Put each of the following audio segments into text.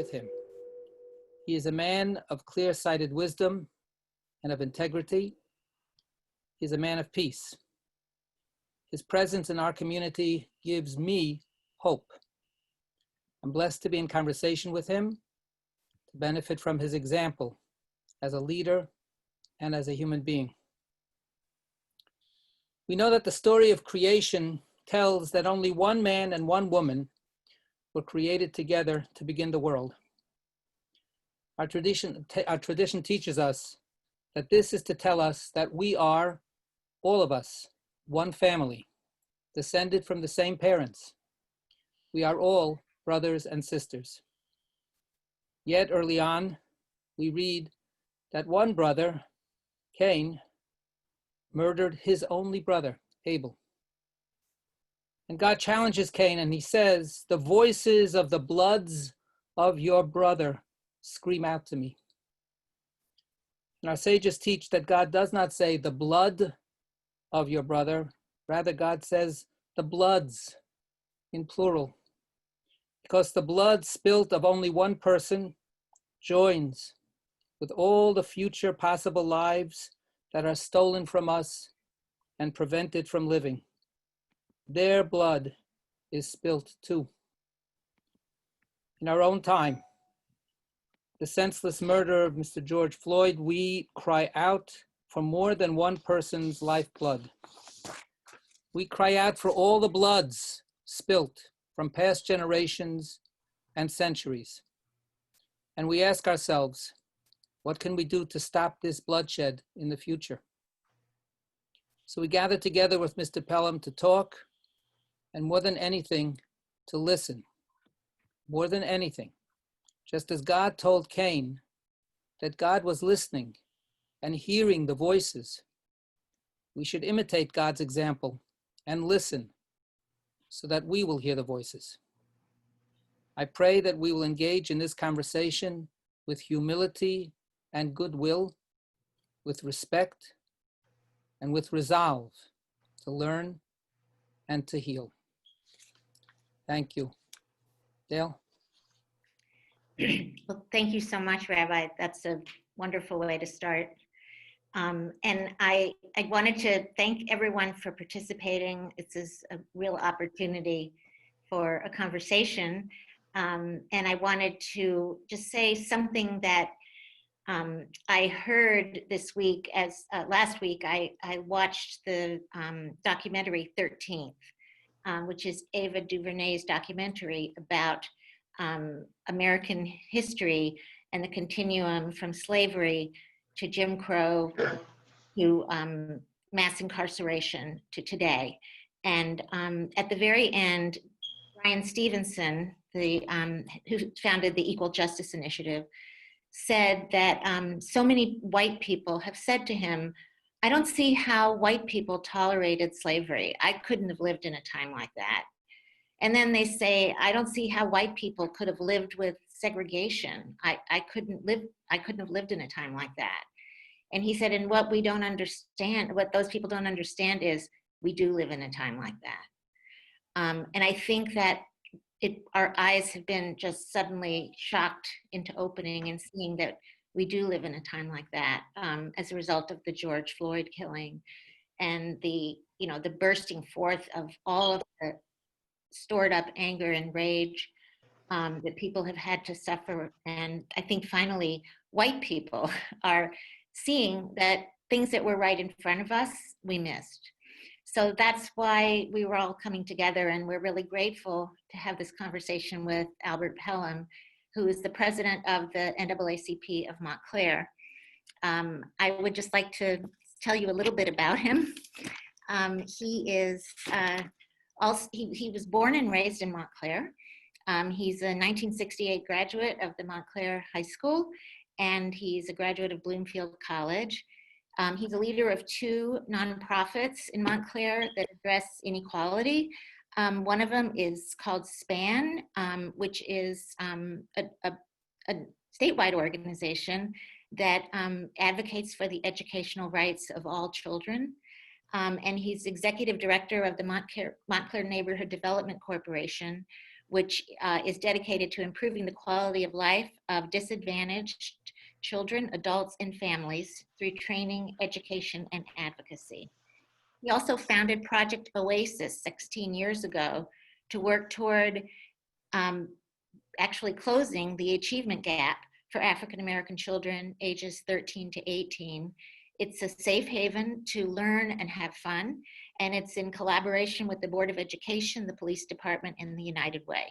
with him. He is a man of clear-sighted wisdom and of integrity. He is a man of peace. His presence in our community gives me hope. I'm blessed to be in conversation with him, to benefit from his example as a leader and as a human being. We know that the story of creation tells that only one man and one woman were created together to begin the world. Our tradition teaches us that this is to tell us that we are, all of us, one family, descended from the same parents. We are all brothers and sisters. Yet early on, we read that one brother, Cain, murdered his only brother, Abel. And God challenges Cain and he says, "The voices of the bloods of your brother scream out to me." And our sages teach that God does not say the blood of your brother, rather God says the bloods in plural. Because the blood spilt of only one person joins with all the future possible lives that are stolen from us and prevented from living. Their blood is spilt too. In our own time, the senseless murder of Mr. George Floyd, we cry out for more than one person's lifeblood. We cry out for all the bloods spilt from past generations and centuries. And we ask ourselves, what can we do to stop this bloodshed in the future? So we gather together with Mr. Pelham to talk, and more than anything, to listen. More than anything, just as God told Cain that God was listening and hearing the voices, we should imitate God's example and listen so that we will hear the voices. I pray that we will engage in this conversation with humility and goodwill, with respect and with resolve to learn and to heal. Thank you. Dale? Well, thank you so much, Rabbi. That's a wonderful way to start. And I wanted to thank everyone for participating. This is a real opportunity for a conversation. And I wanted to just say something that I heard this week. As last week, I watched the documentary 13th, which is Ava DuVernay's documentary about American history and the continuum from slavery to Jim Crow to mass incarceration to today. And at the very end, Brian Stevenson, who founded the Equal Justice Initiative, said that so many white people have said to him, "I don't see how white people tolerated slavery. I couldn't have lived in a time like that." And then they say, "I don't see how white people could have lived with segregation. I couldn't have lived in a time like that." And he said, and what we don't understand, what those people don't understand is we do live in a time like that. And I think that our eyes have been just suddenly shocked into opening and seeing that we do live in a time like that as a result of the George Floyd killing and the bursting forth of all of the stored up anger and rage that people have had to suffer. And I think finally white people are seeing that things that were right in front of us, we missed. So that's why we were all coming together, and we're really grateful to have this conversation with Albert Pelham, who is the president of the NAACP of Montclair. I would just like to tell you a little bit about him. He was born and raised in Montclair. He's a 1968 graduate of the Montclair High School, and he's a graduate of Bloomfield College. He's a leader of 2 nonprofits in Montclair that address inequality. One of them is called SPAN, which is a statewide organization that advocates for the educational rights of all children. And he's executive director of the Montclair Neighborhood Development Corporation, which is dedicated to improving the quality of life of disadvantaged children, adults, and families through training, education, and advocacy. He also founded Project Oasis 16 years ago to work toward actually closing the achievement gap for African American children ages 13 to 18. It's a safe haven to learn and have fun, and it's in collaboration with the Board of Education, the Police Department, and the United Way.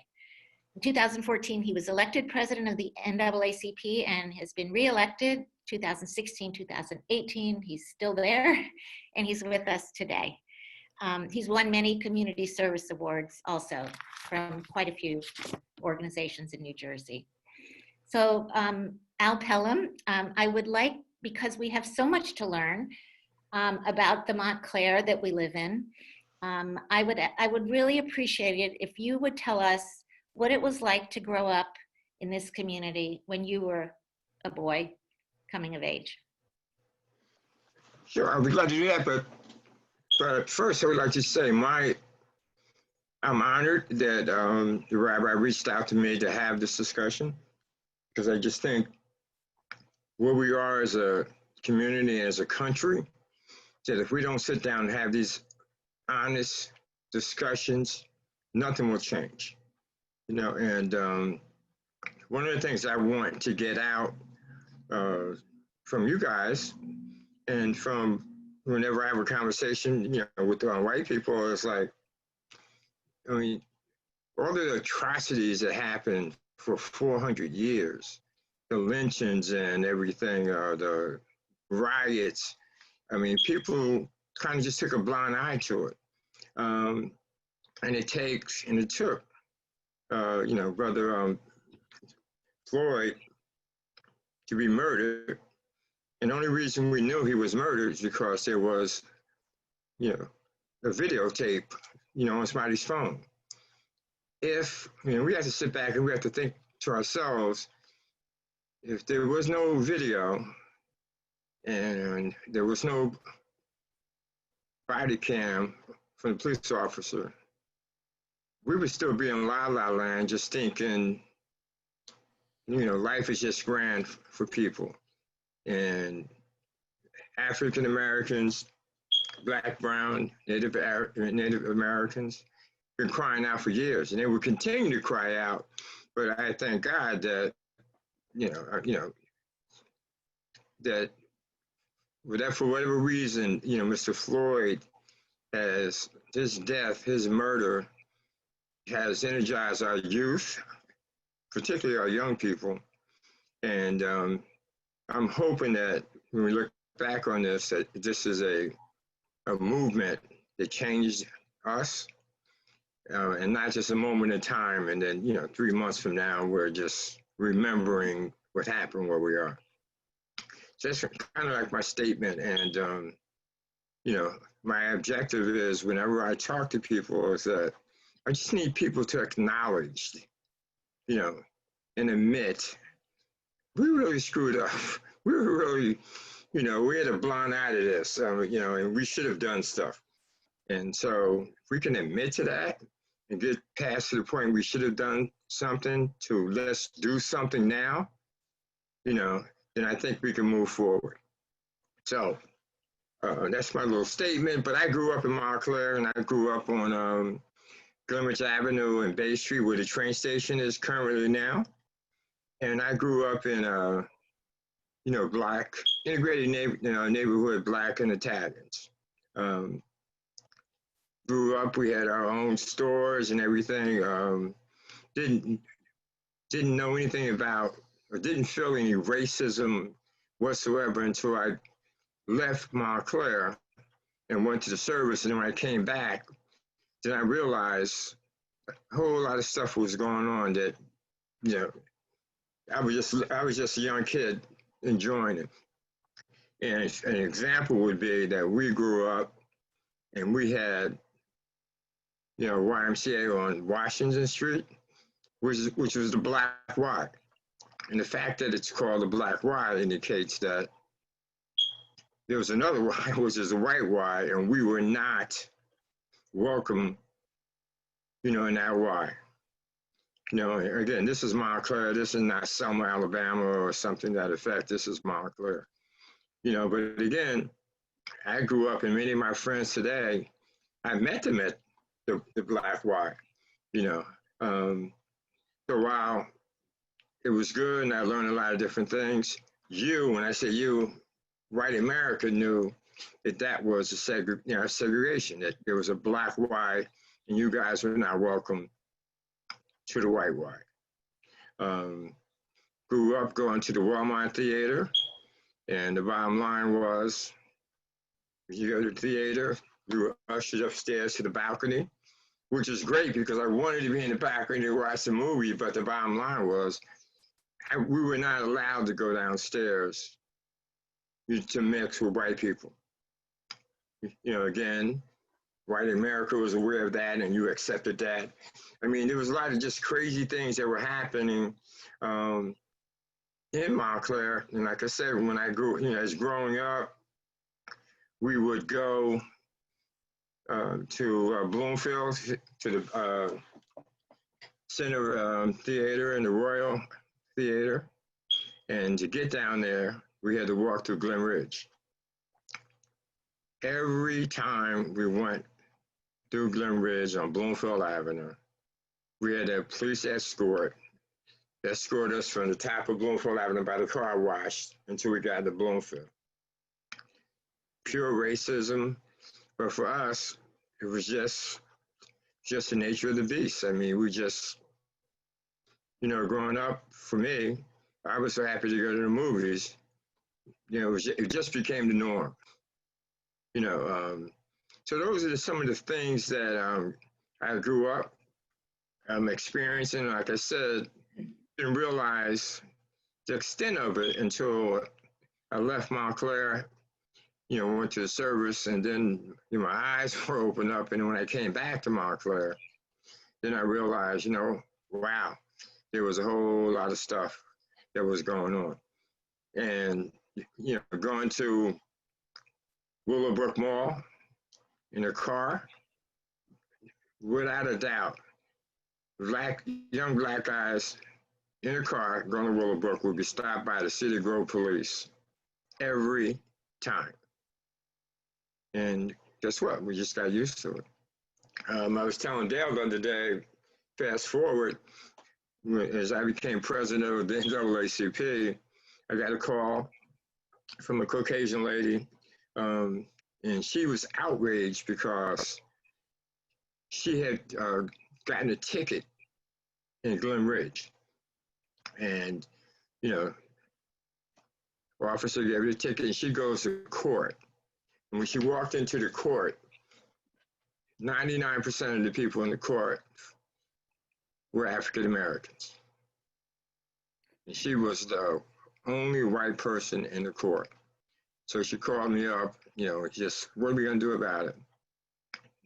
In 2014, he was elected president of the NAACP and has been reelected 2016, 2018. He's still there, and he's with us today. He's won many community service awards also from quite a few organizations in New Jersey. So Al Pelham, I would like, because we have so much to learn about the Montclair that we live in, I would really appreciate it if you would tell us what it was like to grow up in this community when you were a boy coming of age. Sure, I'd be glad to do that, but first I would like to say I'm honored that the rabbi reached out to me to have this discussion, because I just think where we are as a community, as a country, that if we don't sit down and have these honest discussions, nothing will change. You know, and one of the things I want to get out from you guys and from whenever I have a conversation, you know, with white people, is like, I mean, all the atrocities that happened for 400 years, the lynchings and everything, the riots, I mean, people kind of just took a blind eye to it. And it took, you know, Brother Floyd to be murdered. And the only reason we knew he was murdered is because there was, you know, a videotape, you know, on somebody's phone. If, you know, we have to sit back and we have to think to ourselves, if there was no video and there was no body cam from the police officer, we would still be in la la land just thinking, you know, life is just grand for people. And African Americans, Black, Brown, Native Americans been crying out for years, and they will continue to cry out. But I thank God that, that for whatever reason, you know, Mr. Floyd has, his death, his murder has energized our youth, particularly our young people. And I'm hoping that when we look back on this, that this is a movement that changed us, and not just a moment in time. And then, you know, 3 months from now, we're just remembering what happened where we are. So that's kind of like my statement. And, you know, my objective is whenever I talk to people is that I just need people to acknowledge, you know, and admit, we really screwed up. We were really, you know, we had a blind eye to this, you know, and we should have done stuff. And so if we can admit to that and get past to the point we should have done something to let's do something now, you know, then I think we can move forward. So that's my little statement. But I grew up in Montclair, and I grew up on Glenridge Avenue and Bay Street, where the train station is currently now. And I grew up in you know, Black, integrated neighborhood, Black and Italians. Grew up, we had our own stores and everything. Didn't know anything about, or didn't feel any racism whatsoever until I left Montclair and went to the service. And then when I came back, then I realized a whole lot of stuff was going on that, you know, I was just a young kid enjoying it. And an example would be that we grew up and we had, you know, YMCA on Washington Street, which was the Black Y. And the fact that it's called the Black Y indicates that there was another Y, which is the white Y, and we were not welcome, you know, in that Y. You know, again, this is Montclair. This is not Selma, Alabama, or something to that effect. This is Montclair. You know, but again, I grew up, and many of my friends today, I met them at the Black Y. You know, so while it was good, and I learned a lot of different things, when I say you, white America knew that that was a segregation, that there was a Black Y, and you guys were not welcome to the white Y. Grew up going to the Walmart Theater, and the bottom line was, you go to the theater, we were ushered upstairs to the balcony, which is great because I wanted to be in the balcony to watch the movie, but the bottom line was, we were not allowed to go downstairs to mix with white people. You know, again, white America was aware of that, and you accepted that. I mean, there was a lot of just crazy things that were happening in Montclair. And like I said, when I grew, you know, as growing up, we would go to Bloomfield, to the Center Theater and the Royal Theater. And to get down there, we had to walk through Glen Ridge. Every time we went through Glen Ridge on Bloomfield Avenue, we had a police escort us from the top of Bloomfield Avenue by the car wash until we got to Bloomfield. Pure racism, but for us, it was just the nature of the beast. I mean, we just, you know, growing up, for me, I was so happy to go to the movies. You know, it just became the norm. You know, so those are some of the things that I grew up experiencing. Like I said, didn't realize the extent of it until I left Montclair, you know, went to the service, and then, you know, my eyes were opened up. And when I came back to Montclair, then I realized, you know, wow, there was a whole lot of stuff that was going on. And, you know, going to Willowbrook Mall in a car, without a doubt, young black guys in a car going to Willowbrook would be stopped by the City Grove police every time. And guess what? We just got used to it. I was telling Dale the other day, fast forward, as I became president of the NAACP, I got a call from a Caucasian lady, and she was outraged because she had gotten a ticket in Glen Ridge. And, you know, the officer gave her the ticket, and she goes to court. And when she walked into the court, 99% of the people in the court were African Americans. And she was the only white person in the court. So she called me up, you know, just, what are we going to do about it?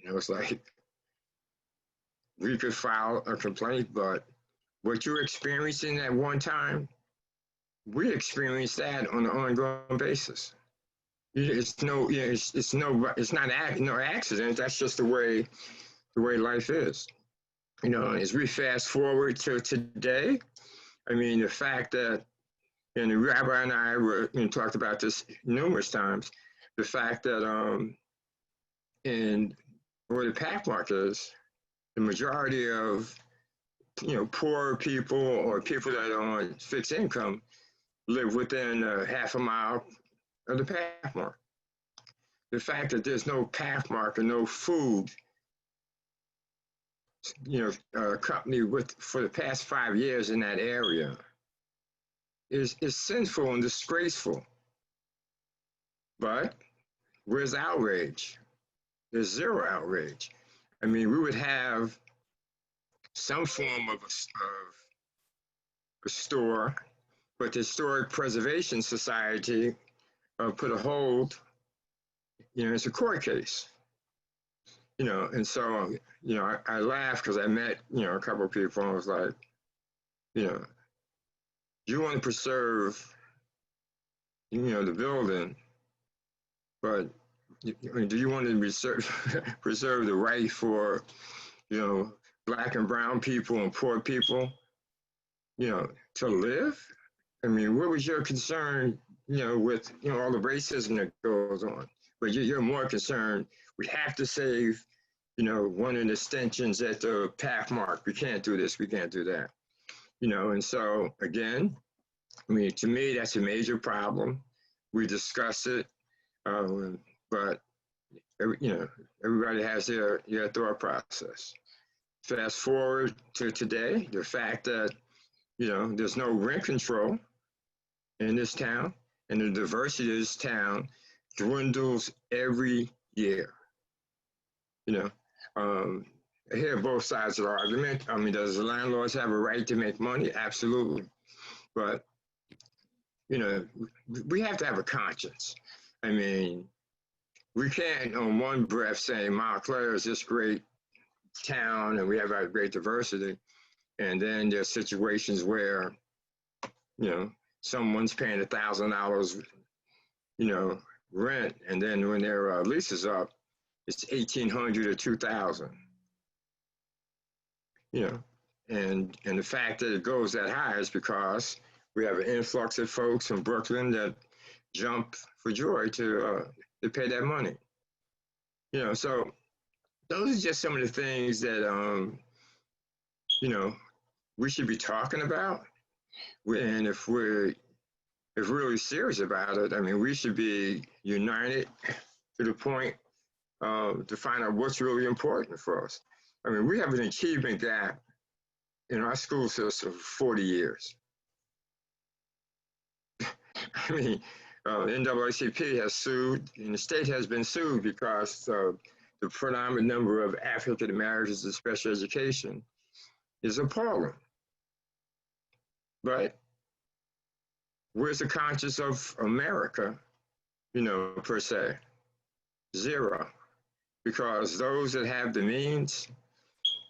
And I was like, we could file a complaint, but what you're experiencing at one time, we experience that on an ongoing basis. It's no accident. That's just the way life is. You know, as we fast forward to today, I mean, the fact that, and the rabbi and I talked about this numerous times, the fact that in where the pathmark is, the majority of, you know, poor people or people that are on fixed income live within half a mile of the pathmark. The fact that there's no pathmark or no food, you know, company for the past 5 years in that area is sinful and disgraceful. But where's outrage? There's zero outrage. I mean, we would have some form of a store, but the Historic Preservation Society put a hold, you know, it's a court case. You know, and so, you know, I laughed because I met, you know, a couple of people, and I was like, you know, you want to preserve, you know, the building, but do you want to preserve the right for, you know, Black and brown people and poor people, to live? I mean, what was your concern, with, all the racism that goes on? But you're more concerned, we have to save, one of the stanchions at the path mark. We can't do this, we can't do that. And so, again, I mean, to me, that's a major problem. We discuss it, but, everybody has their thought process. Fast forward to today, the fact that, there's no rent control in this town, and the diversity of this town dwindles every year. I hear both sides of the argument. I mean, does the landlords have a right to make money? Absolutely. But, we have to have a conscience. I mean, we can't on one breath say Montclair is this great town and we have a great diversity. And then there's situations where, someone's paying $1,000, rent. And then when their lease is up, it's $1,800 or $2,000. And the fact that it goes that high is because we have an influx of folks from Brooklyn that jump for joy to pay that money. So those are just some of the things that, we should be talking about. And if we're really serious about it, I mean, we should be united to the point to find out what's really important for us. I mean, we have an achievement gap in our school system for 40 years. I mean, NAACP has sued, and the state has been sued because the predominant number of African Americans in special education is appalling. But where's the conscience of America, per se? Zero. Because those that have the means,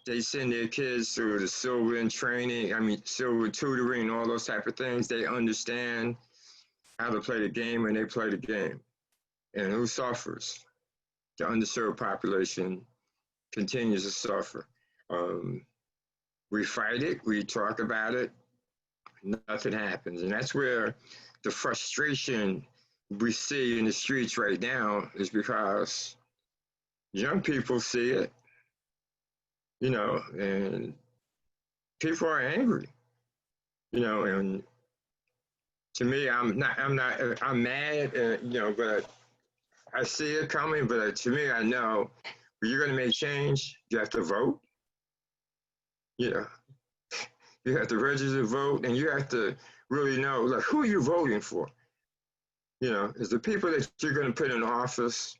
they send their kids through the Silver training, Silver tutoring, all those type of things. They understand how to play the game, and they play the game. And who suffers? The underserved population continues to suffer. We fight it, we talk about it, nothing happens. And that's where the frustration we see in the streets right now is because young people see it, and people are angry, and to me, I'm mad, but I see it coming. But to me, I know if you're going to make change, you have to vote. You have to register to vote, and you have to really know, like, who are you voting for? Is the people that you're going to put in office,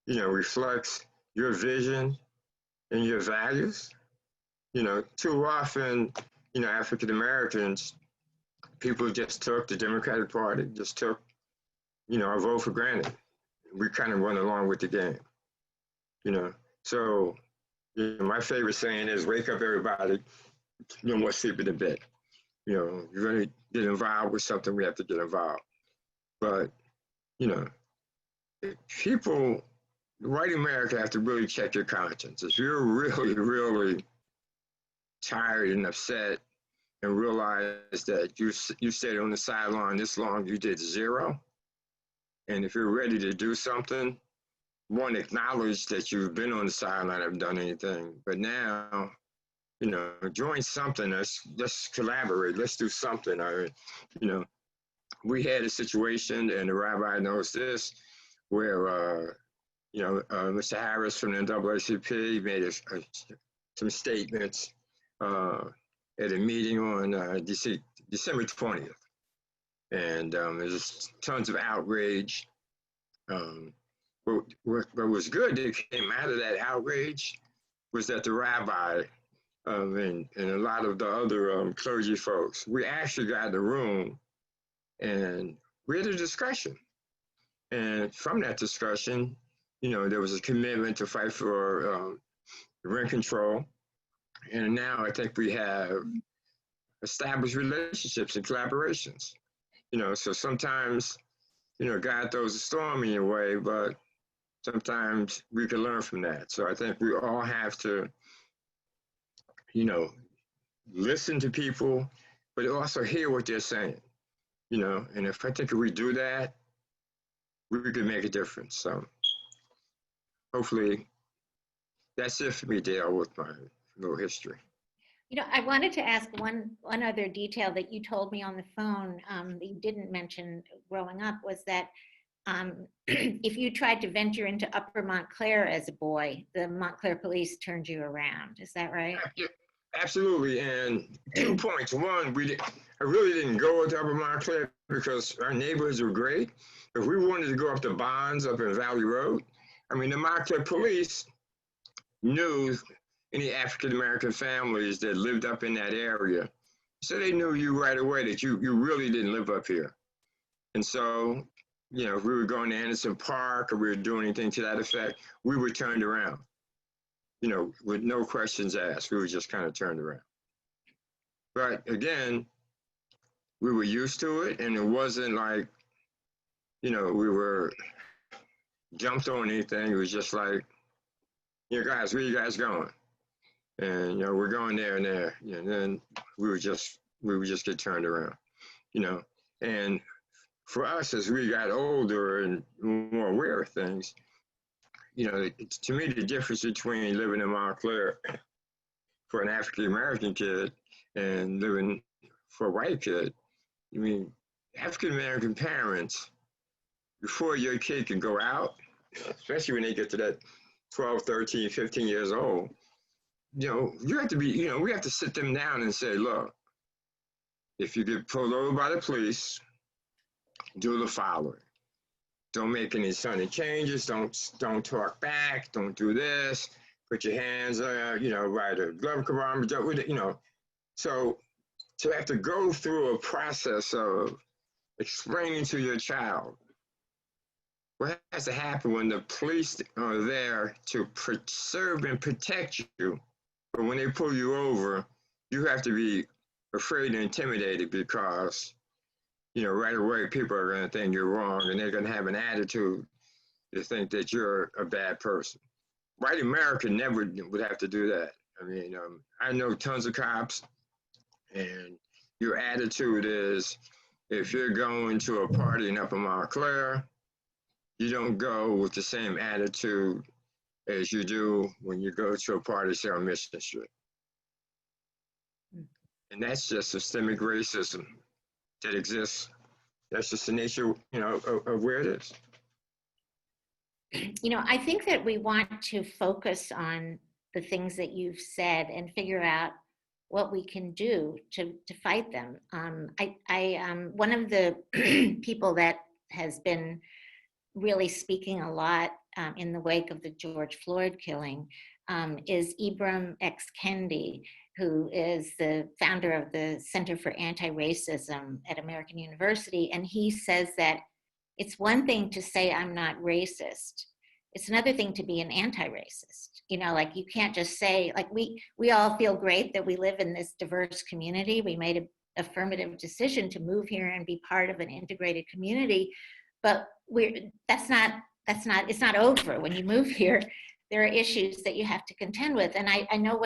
reflects your vision and your values? Too often, African Americans, people just took the Democratic Party, just took, our vote for granted. We kind of went along with the game, So, my favorite saying is, wake up, everybody, no more sleeping in bed. You're going to get involved with something, we have to get involved. But, people, white America have to really check your conscience. If you're really, really tired and upset and realize that you stayed on the sideline this long, you did zero. And if you're ready to do something, one, acknowledge that you've been on the sideline, haven't done anything. But now, join something. Let's collaborate. Let's do something. We had a situation, and the rabbi knows this, where Mr. Harris from the NAACP made some statements at a meeting on December 20th. And there's tons of outrage. What was good that came out of that outrage was that the rabbi and a lot of the other clergy folks, we actually got in the room and we had a discussion. And from that discussion, there was a commitment to fight for rent control. And now I think we have established relationships and collaborations. So sometimes, God throws a storm in your way, but sometimes we can learn from that. So I think we all have to you know, listen to people, but also hear what they're saying, you know, and if we do that, we could make a difference. So hopefully that's it for me, Dale, with my little history. You know, I wanted to ask one other detail that you told me on the phone that you didn't mention growing up was that if you tried to venture into Upper Montclair as a boy, the Montclair police turned you around. Is that right? Yeah, absolutely. And 2 points. One, I really didn't go to Upper Montclair because our neighborhoods were great. If we wanted to go up to Bonds up in Valley Road, I mean, the Montclair police knew any African-American families that lived up in that area. So they knew you right away that you really didn't live up here. And so, you know, if we were going to Anderson Park or we were doing anything to that effect, we were turned around, you know, with no questions asked. We were just kind of turned around. But again, we were used to it, and it wasn't like, you know, we were jumped on anything. It was just like, you guys, where you guys going? And, you know, we're going there and there. And then we would just get turned around, you know. And for us, as we got older and more aware of things, you know, to me, the difference between living in Montclair for an African-American kid and living for a white kid, I mean, African-American parents, before your kid can go out, especially when they get to that 12, 13, 15 years old, you know, you have to be, you know, we have to sit them down and say, look, if you get pulled over by the police, do the following. Don't make any sudden changes. Don't talk back. Don't do this. Put your hands, you know, right a glove compartment. You know, so to have to go through a process of explaining to your child what has to happen when the police are there to preserve and protect you, but when they pull you over, you have to be afraid and intimidated because, you know, right away people are going to think you're wrong and they're going to have an attitude to think that you're a bad person. White America never would have to do that. I mean, I know tons of cops, and your attitude is, if you're going to a party in Upper Montclair, you don't go with the same attitude as you do when you go to a party, say, on Mission Street. And that's just systemic racism that exists. That's just the nature, you know, of where it is. You know, I think that we want to focus on the things that you've said and figure out what we can do to fight them. One of the people that has been really speaking a lot in the wake of the George Floyd killing is Ibram X. Kendi, who is the founder of the Center for Anti-Racism at American University. And he says that it's one thing to say I'm not racist. It's another thing to be an anti-racist. You know, like you can't just say, like we all feel great that we live in this diverse community. We made an affirmative decision to move here and be part of an integrated community, but it's not over. When you move here, there are issues that you have to contend with. And I know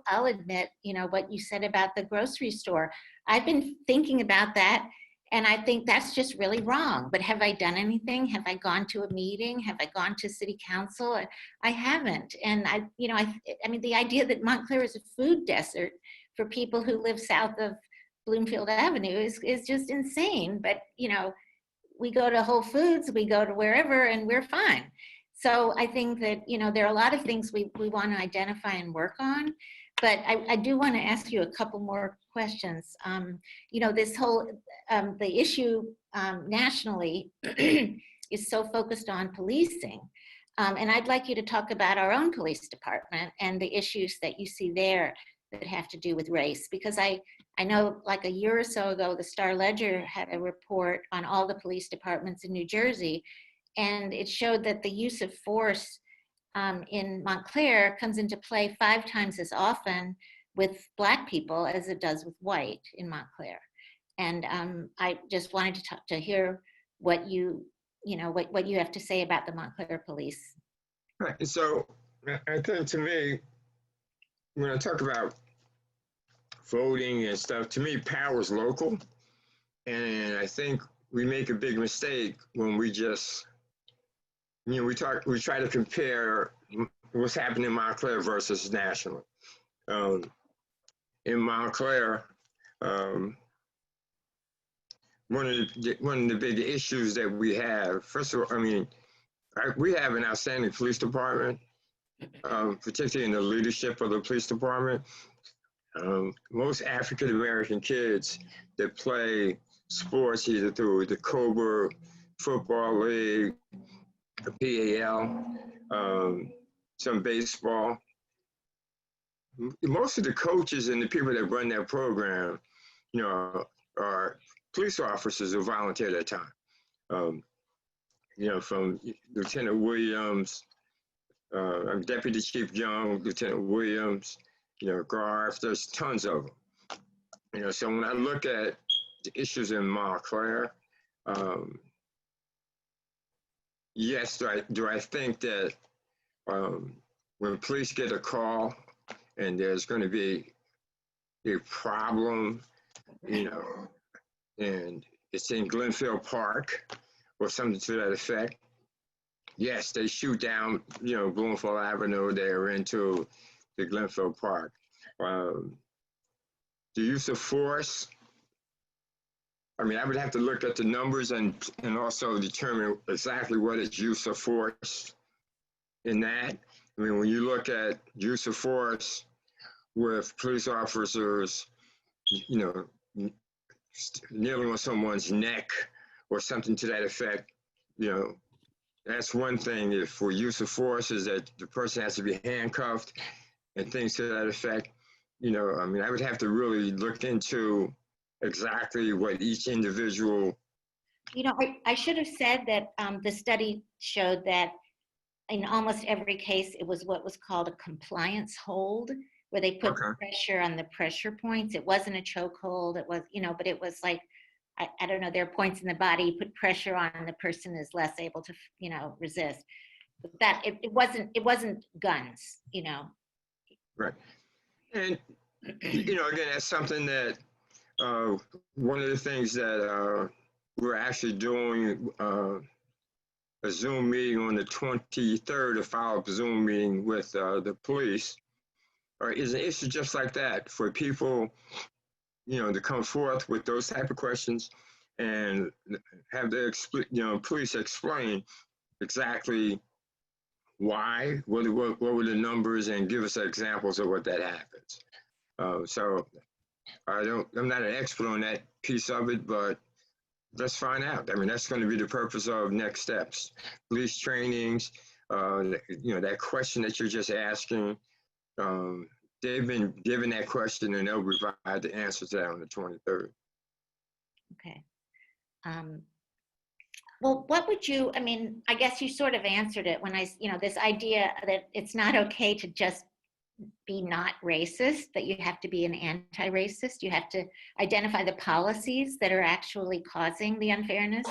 I'll admit, you know, what you said about the grocery store. I've been thinking about that, and I think that's just really wrong. But have I done anything? Have I gone to a meeting? Have I gone to city council? I haven't. And I mean, the idea that Montclair is a food desert for people who live south of Bloomfield Avenue is just insane. But, you know, we go to Whole Foods, we go to wherever, and we're fine. So I think that, you know, there are a lot of things we want to identify and work on. But I do want to ask you a couple more questions. You know, this whole, the issue nationally is so focused on policing. And I'd like you to talk about our own police department and the issues that you see there that have to do with race. Because I know like a year or so ago, the Star Ledger had a report on all the police departments in New Jersey, and it showed that the use of force in Montclair comes into play 5 times as often with Black people as it does with white in Montclair. And I just wanted to hear what you have to say about the Montclair police. Right. So I think, to me, when I talk about voting and stuff, to me, power is local. And I think we make a big mistake when we just, we try to compare what's happening in Montclair versus national. In Montclair, one of the big issues that we have, first of all, we have an outstanding police department, particularly in the leadership of the police department. Most African American kids that play sports, either through the Cobra Football League, the PAL, some baseball. Most of the coaches and the people that run that program, are police officers who volunteer their time. From Lieutenant Williams, Deputy Chief Young, Lieutenant Williams, Garth, there's tons of them. So when I look at the issues in Montclair, yes, do I think that when police get a call and there's going to be a problem, and it's in Glenfield Park or something to that effect, yes, they shoot down, Bloomfield Avenue, they're into the Glenfield Park. The use of force, I would have to look at the numbers and also determine exactly what is use of force in that. When you look at use of force with police officers, kneeling on someone's neck or something to that effect, that's one thing. If for use of force is that the person has to be handcuffed and things to that effect, I would have to really look into exactly what each individual. I should have said that the study showed that in almost every case, it was what was called a compliance hold, where they put pressure on the pressure points. It wasn't a choke hold. It was, but it was like, I don't know, there are points in the body, you put pressure on and the person is less able to, resist. But that, it wasn't guns, Right. And, again, that's something that one of the things that we're actually doing a Zoom meeting on the 23rd, a follow-up Zoom meeting with the police, is an issue just like that for people, to come forth with those type of questions and have the police explain exactly why, what were the numbers, and give us examples of what that happens. So I'm not an expert on that piece of it, but let's find out. That's going to be the purpose of next steps. Police trainings, that question that you're just asking, they've been given that question and they'll provide the answer to that on the 23rd. Okay. Well, what would you, I guess you sort of answered it when this idea that it's not okay to just be not racist, that you have to be an anti-racist. You have to identify the policies that are actually causing the unfairness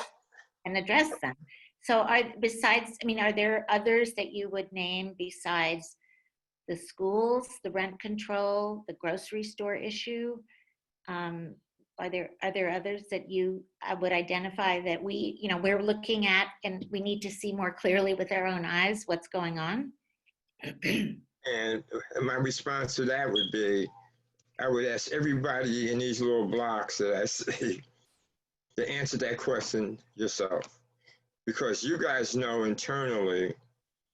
and address them. So are there others that you would name besides the schools, the rent control, the grocery store issue? Are there others that I would identify that we're looking at and we need to see more clearly with our own eyes what's going on? And my response to that would be, I would ask everybody in these little blocks that I see to answer that question yourself. Because you guys know internally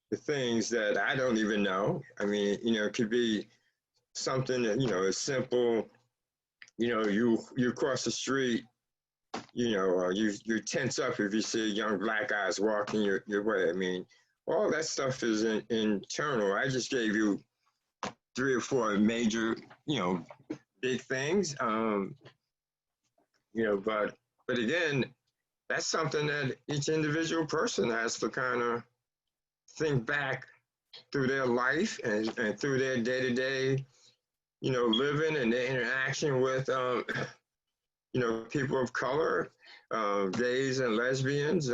the things that I don't even know. It could be something that, is simple. You cross the street, you tense up if you see young black guys walking your way. All that stuff is internal. I just gave you 3 or 4 major, big things. But again, that's something that each individual person has to kind of think back through their life and through their day-to-day, living and their interaction with, people of color, gays and lesbians.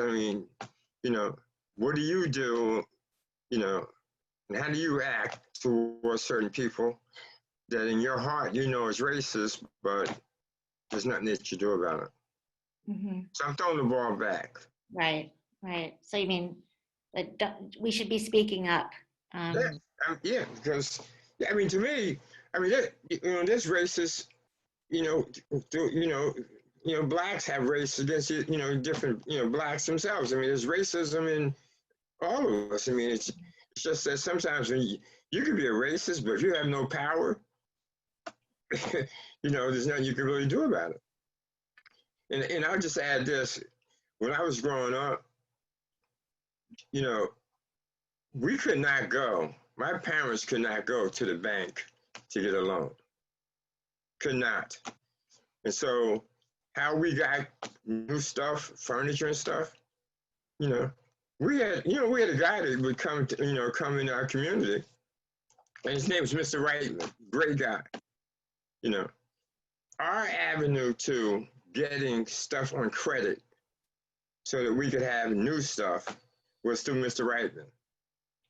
What do you do, And how do you act towards certain people that in your heart you know is racist, but there's nothing that you do about it? Mm-hmm. So I'm throwing the ball back. Right, right. So you mean that we should be speaking up? Yeah, because I mean, to me, I mean, this racist, blacks have race against different blacks themselves. I mean, there's racism in all of us. I mean, it's just that sometimes when you can be a racist, but if you have no power, there's nothing you can really do about it. And I'll just add this: when I was growing up, we could not go. My parents could not go to the bank to get a loan. Could not. And so how we got new stuff, furniture and stuff, we had a guy that would come in our community, and his name was Mr. Reitman, great guy. Our avenue to getting stuff on credit so that we could have new stuff was through Mr. Reitman,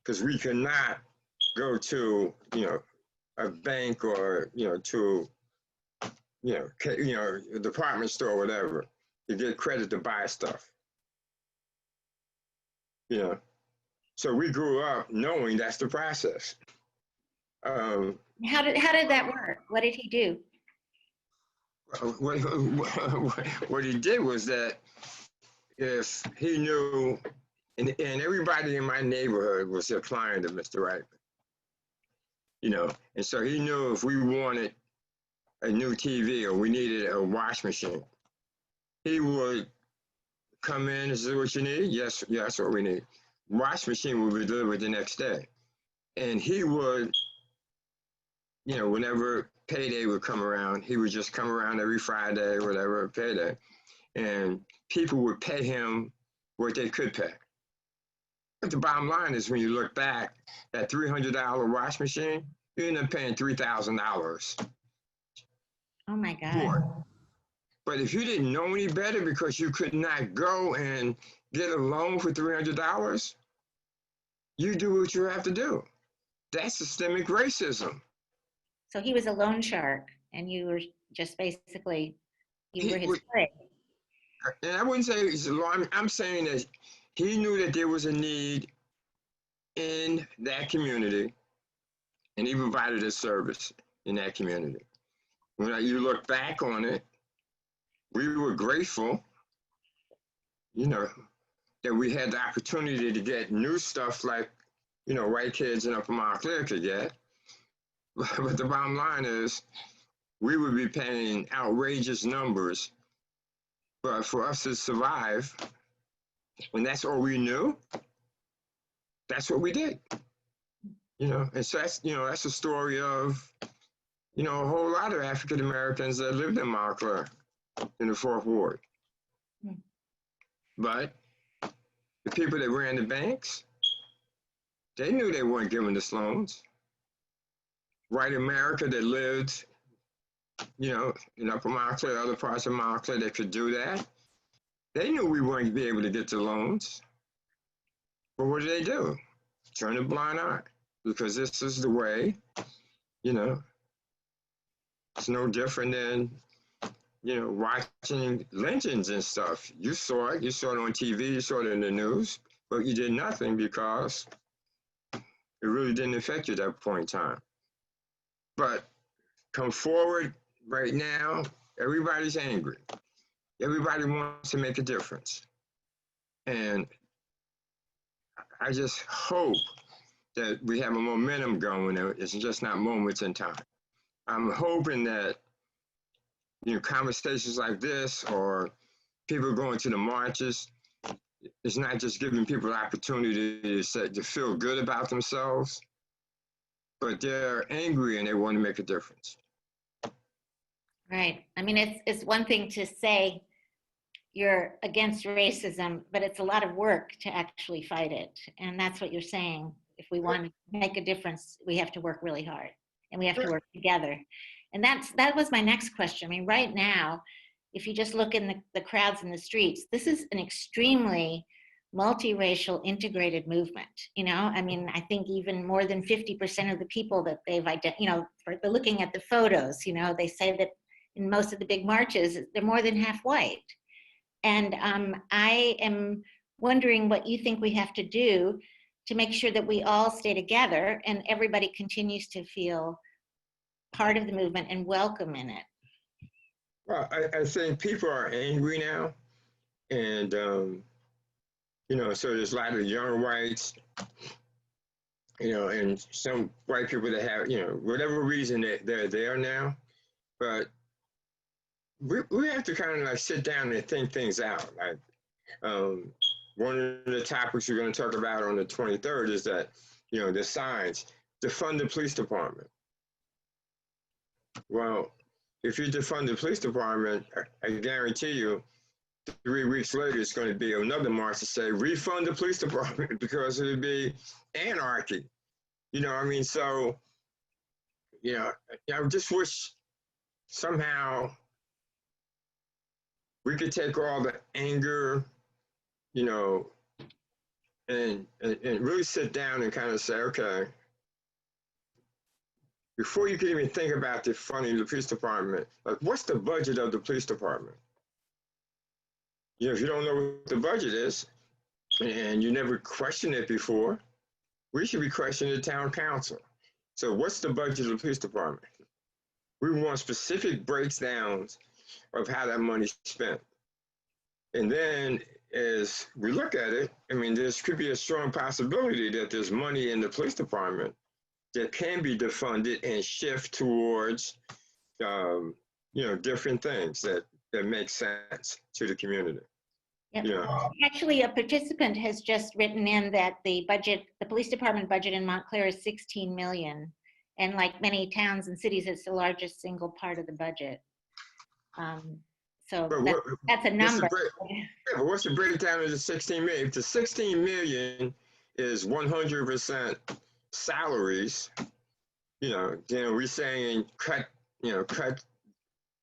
because we could not go to a bank or to a department store or whatever to get credit to buy stuff. So we grew up knowing that's the process. How did that work? What did he do? What he did was that if he knew, and everybody in my neighborhood was applying to Mr. Reitman, and so he knew if we wanted a new TV or we needed a wash machine, he would come in and say, "What you need?" Yes, that's what we need. Wash machine would be delivered the next day. And he would, whenever payday would come around, he would just come around every Friday, whatever, payday. And people would pay him what they could pay. But the bottom line is, when you look back, that $300 wash machine, you end up paying $3,000. Oh my God. But if you didn't know any better because you could not go and get a loan for $300, you do what you have to do. That's systemic racism. So he was a loan shark, and you were just basically, you were his prey. And I wouldn't say he's a loan. I'm saying that he knew that there was a need in that community, and he provided a service in that community. When you look back on it, we were grateful, that we had the opportunity to get new stuff like, white kids in Upper Montclair could get. But the bottom line is, we would be paying outrageous numbers. But for us to survive, and that's all we knew, that's what we did. And so that's a story of, a whole lot of African Americans that lived in Montclair in the 4th Ward. But the people that ran the banks, they knew they weren't giving us loans. White America that lived, in Upper Montclair, other parts of Montclair that could do that, they knew we weren't be able to get the loans. But what did they do? Turn a blind eye, because this is the way, it's no different than, watching lynchings and stuff. You saw it on TV, you saw it in the news, but you did nothing because it really didn't affect you at that point in time. But come forward right now, everybody's angry. Everybody wants to make a difference. And I just hope that we have a momentum going. It's just not moments in time. I'm hoping that, conversations like this, or people going to the marches, it's not just giving people the opportunity to feel good about themselves, but they're angry and they want to make a difference. Right. I mean, it's one thing to say you're against racism, but it's a lot of work to actually fight it. And that's what you're saying. If we want to make a difference, we have to work really hard, and we have to work together. And that was my next question. I mean, right now, if you just look in the crowds in the streets, this is an extremely multiracial integrated movement. You know, I mean, I think even more than 50% of the people that they've for looking at the photos, you know, they say that in most of the big marches, they're more than half white. And I am wondering what you think we have to do to make sure that we all stay together and everybody continues to feel part of the movement and welcome in it. Well, I think people are angry now, and you know, so there's a lot of young whites, you know, and some white people that have, you know, whatever reason they're there now, but we have to kind of like sit down and think things out. Like one of the topics we're going to talk about on the 23rd is that, you know, the signs, defund the police department. Well, if you defund the police department, I guarantee you 3 weeks later, it's going to be another march to say, refund the police department, because it would be anarchy. You know, I mean, so, you know, I just wish somehow we could take all the anger, you know, and really sit down and kind of say, okay, before you can even think about defunding the police department, like, what's the budget of the police department? You know, if you don't know what the budget is and you never questioned it before, we should be questioning the town council. So what's the budget of the police department? We want specific breakdowns of how that money's spent. And then as we look at it, I mean, there could be a strong possibility that there's money in the police department that can be defunded and shift towards, you know, different things that make sense to the community. Yep. Yeah. Actually, a participant has just written in that the police department budget in Montclair is 16 million. And like many towns and cities, it's the largest single part of the budget. So that's a number. Yeah, but what's the breakdown of the 16 million? If the 16 million is 100% salaries, you know, then we're saying cut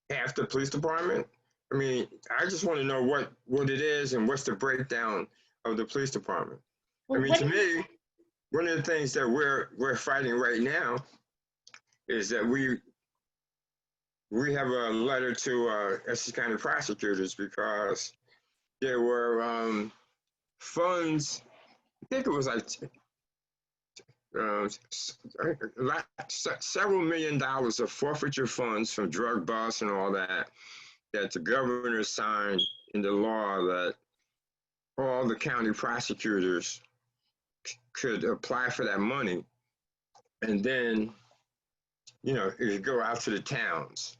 half the police department. I mean, I just want to know what it is and what's the breakdown of the police department. Well, I mean, to me, one of the things that we're fighting right now is that we have a letter to Essex County prosecutors because there were funds. I think it was like several $1 million of forfeiture funds from drug busts and all that the governor signed in the law that all the county prosecutors could apply for that money. And then, you know, it could go out to the towns.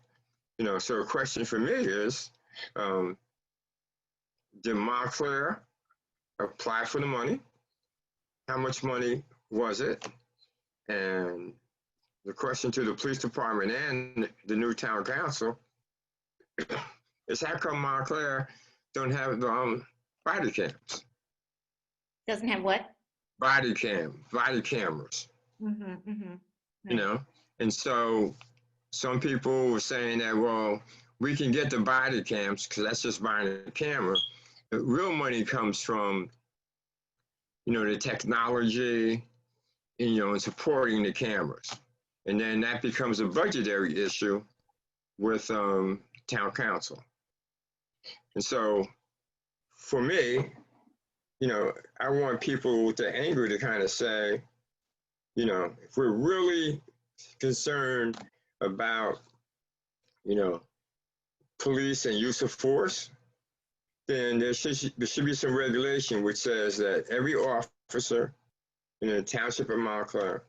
You know, so a question for me is, did Montclair apply for the money? How much money was it? And the question to the police department and the new town council is, how come Montclair don't have body cams? Doesn't have what? Body cameras. Mm-hmm, mm-hmm. Right. You know, and so some people were saying that, well, we can get the body cams because that's just buying a camera. The real money comes from, you know, the technology, and, you know, and supporting the cameras. And then that becomes a budgetary issue with town council. And so for me, you know, I want people with the anger to kind of say, you know, if we're really concerned about, you know, police and use of force, then there should be some regulation which says that every officer in the township of Montclair,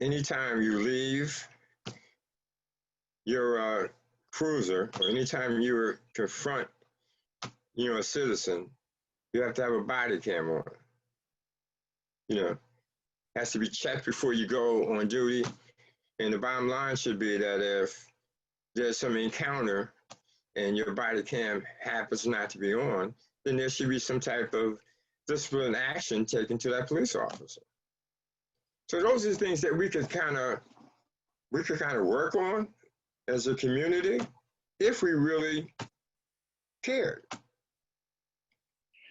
anytime you leave your cruiser, or anytime you confront, you know, a citizen, you have to have a body camera on. You know, has to be checked before you go on duty. And the bottom line should be that if there's some encounter and your body cam happens not to be on, then there should be some type of discipline action taken to that police officer. So those are the things that we could kind of work on as a community if we really cared.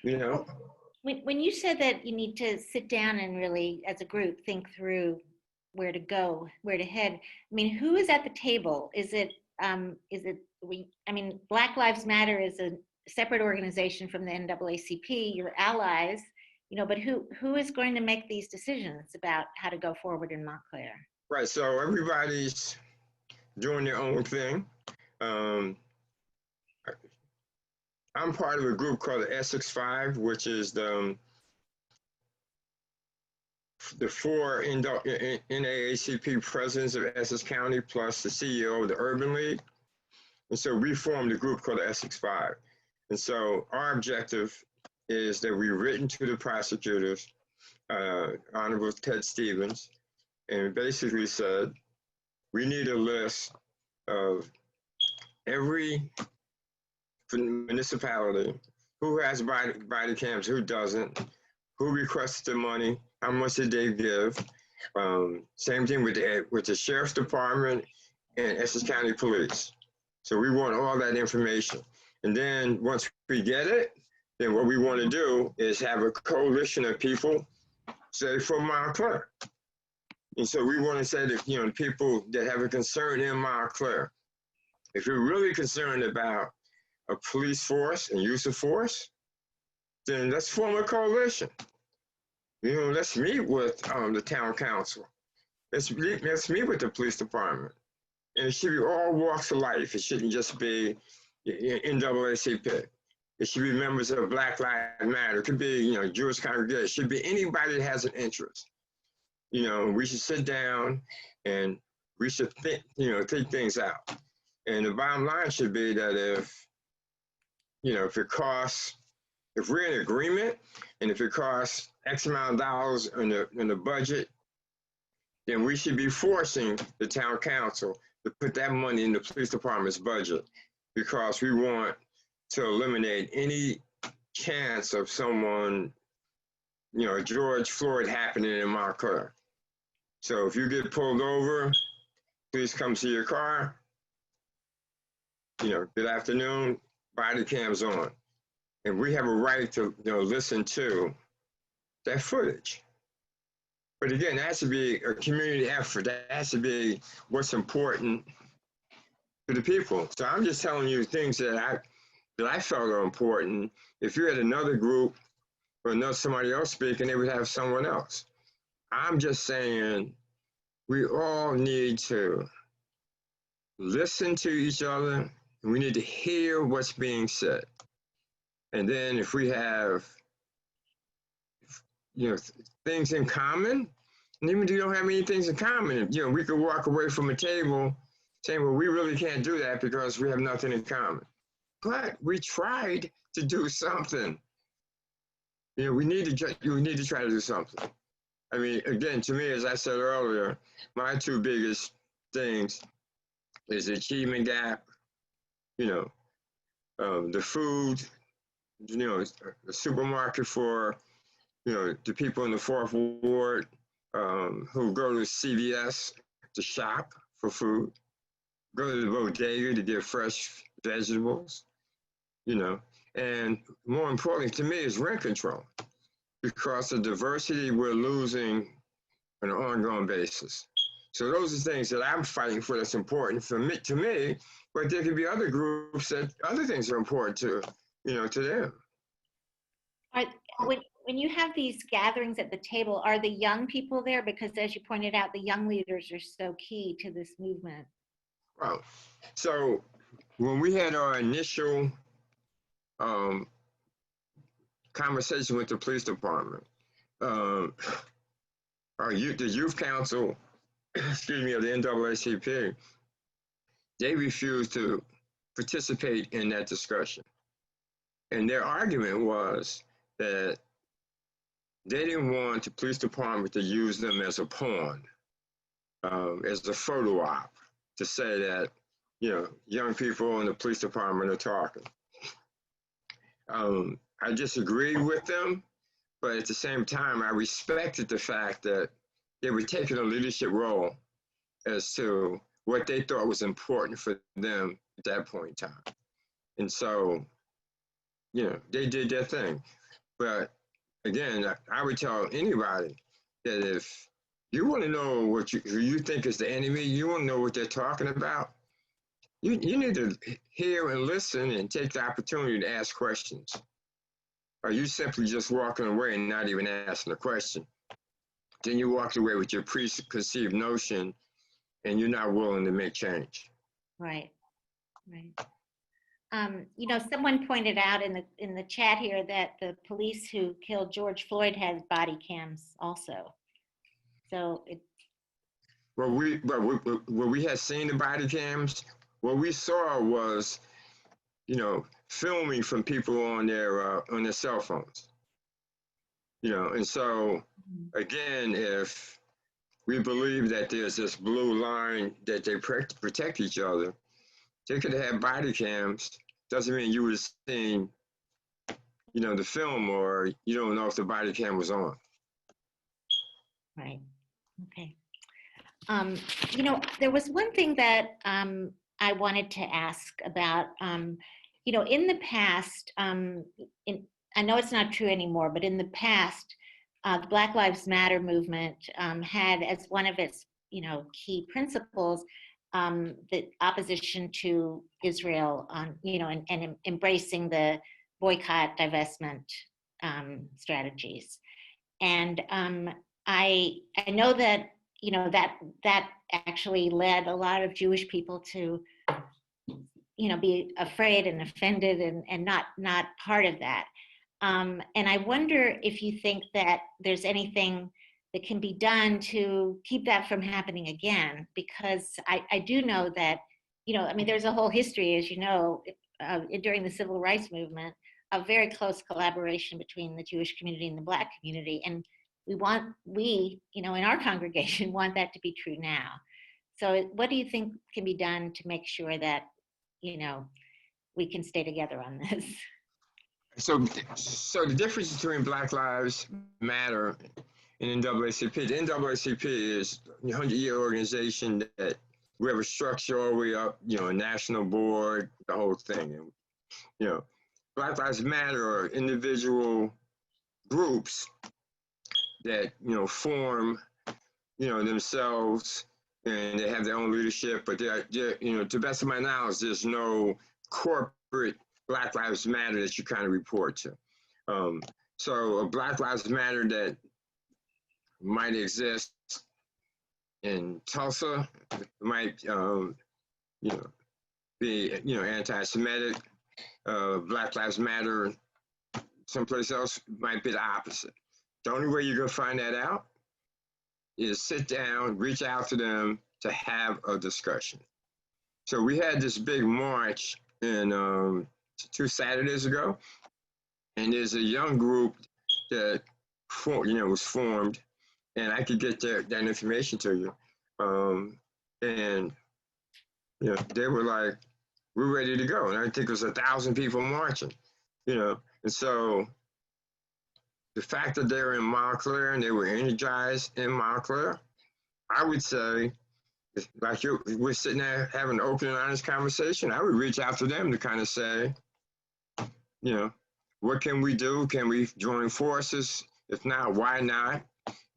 you know. When you said that you need to sit down and really, as a group, think through where to go, where to head, I mean, who is at the table? Is it we? I mean, Black Lives Matter is a separate organization from the NAACP, your allies, you know, but who is going to make these decisions about how to go forward in Montclair? Right. So everybody's doing their own thing. I'm part of a group called the Essex Five, which is the four NAACP presidents of Essex County, plus the CEO of the Urban League. And so we formed a group called the Essex Five. And so our objective is that we've written to the prosecutors, Honorable Ted Stevens, and basically said, we need a list of every municipality who has body cams, who doesn't, who requested the money, how much did they give. Same thing with the Sheriff's Department and Essex County Police. So we want all that information. And then once we get it, then what we want to do is have a coalition of people, say, from Montclair. And so we want to say that, you know, people that have a concern in Montclair, if you're really concerned about a police force and use of force, then let's form a coalition. You know, let's meet with the town council. Let's meet with the police department. And it should be all walks of life. It shouldn't just be NAACP. It should be members of Black Lives Matter. It could be, you know, Jewish congregation. It should be anybody that has an interest. You know, we should sit down and we should think, you know, think things out. And the bottom line should be that if we're in agreement and if it costs X amount of dollars in the budget, then we should be forcing the town council to put that money in the police department's budget, because we want to eliminate any chance of someone, you know, George Floyd happening in Montclair. So if you get pulled over, please come see your car. You know, good afternoon, body cam's on. And we have a right to, you know, listen to that footage. But again, that has to be a community effort. That has to be what's important to the people. So I'm just telling you things that I felt are important. If you had another group or somebody else speaking, they would have someone else. I'm just saying we all need to listen to each other, and we need to hear what's being said. And then if we have, you know, things in common, and even if you don't have any things in common, you know, we could walk away from a table saying, well, we really can't do that because we have nothing in common. But we tried to do something. You know, we need to try to do something. I mean, again, to me, as I said earlier, my two biggest things is the achievement gap, you know, the food, you know, the supermarket for, you know, the people in the Fourth Ward who go to CVS to shop for food, go to the bodega to get fresh vegetables, you know, and more importantly to me is rent control, because the diversity we're losing on an ongoing basis. So those are things that I'm fighting for that's important to me, but there could be other groups that other things are important to, you know, to them. When you have these gatherings at the table, are the young people there? Because as you pointed out, the young leaders are so key to this movement. Well, so when we had our initial conversation with the police department, the youth council, excuse me, of the NAACP, they refused to participate in that discussion. And their argument was that they didn't want the police department to use them as a pawn, as a photo op, to say that, you know, young people in the police department are talking. I disagreed with them, but at the same time, I respected the fact that they were taking a leadership role as to what they thought was important for them at that point in time. And so, you know, they did their thing. But again, I would tell anybody that if you want to know who you think is the enemy, you want to know what they're talking about, you need to hear and listen and take the opportunity to ask questions. Or you simply just walking away and not even asking a question. Then you walk away with your preconceived notion and you're not willing to make change. Right, right. Someone pointed out in the chat here that the police who killed George Floyd had body cams also. So Well, we had seen the body cams. What we saw was, filming from people on their cell phones. And so again, if we believe that there's this blue line that they protect each other, they could have body cams. Doesn't mean you would have seen, the film, or you don't know if the body cam was on. Right. Okay. There was one thing that I wanted to ask about. In the past, I know it's not true anymore, but in the past, the Black Lives Matter movement had as one of its, key principles the opposition to Israel, and embracing the boycott, divestment strategies. And I know that that actually led a lot of Jewish people to be afraid and offended and not part of that. And I wonder if you think that there's anything that can be done to keep that from happening again, because I do know that, there's a whole history, as you know, during the civil rights movement, a very close collaboration between the Jewish community and the Black community. And we, in our congregation, want that to be true now. So what do you think can be done to make sure that, we can stay together on this? So the difference between Black Lives Matter and NAACP, the NAACP is a 100-year organization that we have a structure all the way up, a national board, the whole thing. And, Black Lives Matter are individual groups that, form, themselves, and they have their own leadership, but they're to the best of my knowledge, there's no corporate Black Lives Matter that you kind of report to. So a Black Lives Matter that might exist in Tulsa might, be, anti-Semitic. Black Lives Matter someplace else might be the opposite. The only way you're gonna find that out is sit down, reach out to them to have a discussion. So we had this big march in 2 Saturdays ago, and there's a young group that was formed, and I could get that information to you. And they were like, we're ready to go. And I think it was 1,000 people marching, and so the fact that they're in Montclair and they were energized in Montclair, I would say, like we're sitting there having an open and honest conversation, I would reach out to them to kind of say, what can we do? Can we join forces? If not, why not?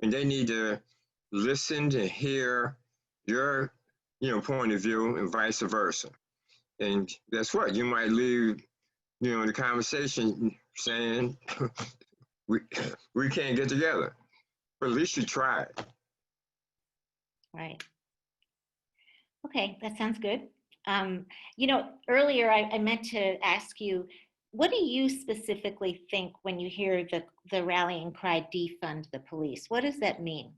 And they need to listen to hear your, point of view, and vice versa. And guess what? You might leave, the conversation saying, we can't get together, but at least you tried. Right. Okay, that sounds good. Earlier I meant to ask you, what do you specifically think when you hear the rallying cry, defund the police? What does that mean?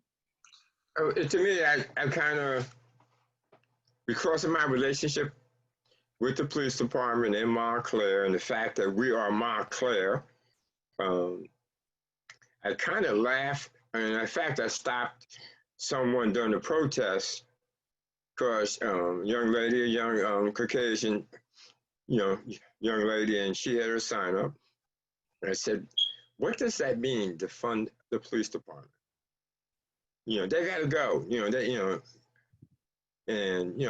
To me, I kind of, because of my relationship with the police department in Montclair and the fact that we are Montclair, I kind of laugh. And in fact, I stopped someone during the protest because young lady, a young Caucasian, young lady, and she had her sign up. And I said, what does that mean, to fund the police department? They got to go, and,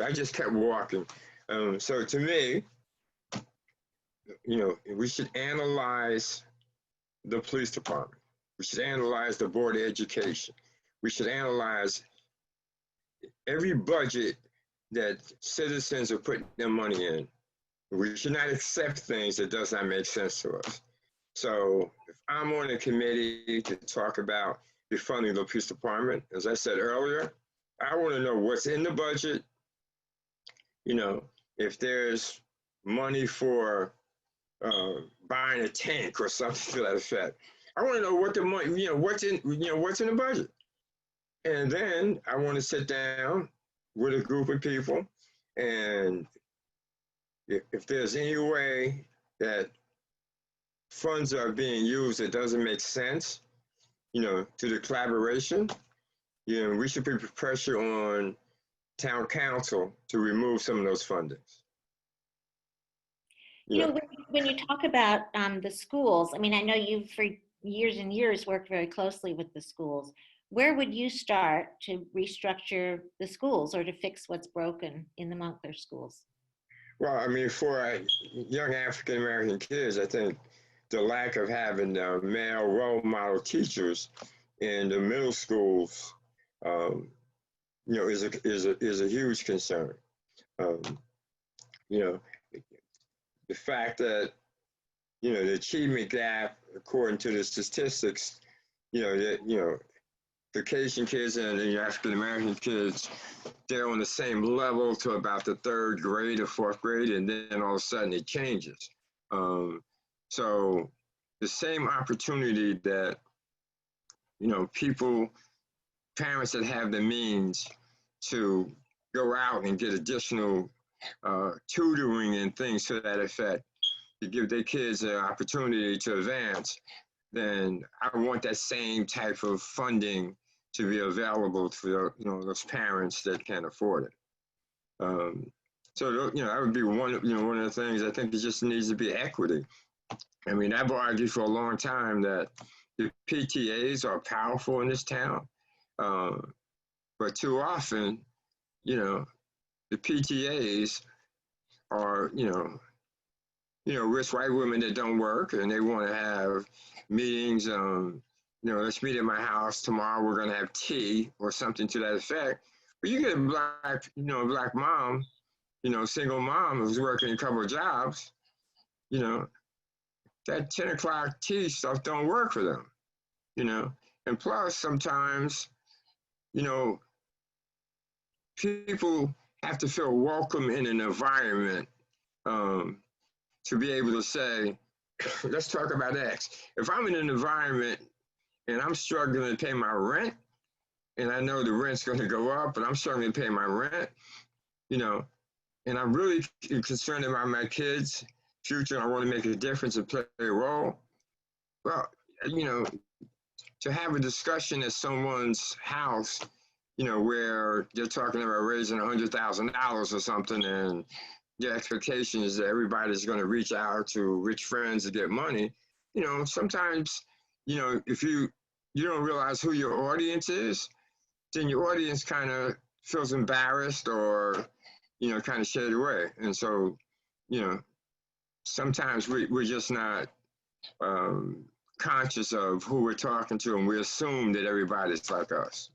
I just kept walking. So to me, we should analyze the police department. We should analyze the Board of Education. We should analyze every budget that citizens are putting their money in. We should not accept things that does not make sense to us. So if I'm on a committee to talk about defunding the police department, as I said earlier, I want to know what's in the budget. You know, if there's money for buying a tank or something to that effect. I want to know what the money, what's in the budget. And then I want to sit down with a group of people, and if there's any way that funds are being used that doesn't make sense, to the collaboration, we should put pressure on town council to remove some of those fundings. When you talk about the schools, I mean, I know you've for years and years worked very closely with the schools. Where would you start to restructure the schools or to fix what's broken in the Montclair schools? Well, I mean, for young African-American kids, I think the lack of having male role model teachers in the middle schools, is a huge concern. The fact that, the achievement gap, according to the statistics, the Caucasian kids and the African-American kids, they're on the same level to about the third grade or fourth grade, and then all of a sudden it changes. So the same opportunity that, parents that have the means to go out and get additional tutoring and things to that effect, to give their kids an opportunity to advance, then I want that same type of funding to be available for those parents that can't afford it. So that would be one of the things. I think it just needs to be equity. I mean, I've argued for a long time that the PTAs are powerful in this town, but too often, the PTAs are, rich white women that don't work, and they want to have meetings. Let's meet at my house tomorrow. We're going to have tea or something to that effect. But you get a black mom, single mom who's working a couple of jobs, that 10 o'clock tea stuff don't work for them, And plus, sometimes, people have to feel welcome in an environment to be able to say, let's talk about X. If I'm in an environment and I'm struggling to pay my rent, and I know the rent's going to go up, but I'm struggling to pay my rent, and I'm really concerned about my kids' future, and I want to make a difference and play a role. Well, to have a discussion at someone's house, where they're talking about raising $100,000 or something, and the expectation is that everybody's going to reach out to rich friends to get money. Sometimes, if you don't realize who your audience is, then your audience kind of feels embarrassed or, kind of shade away. And so, sometimes we're just not conscious of who we're talking to, and we assume that everybody's like us.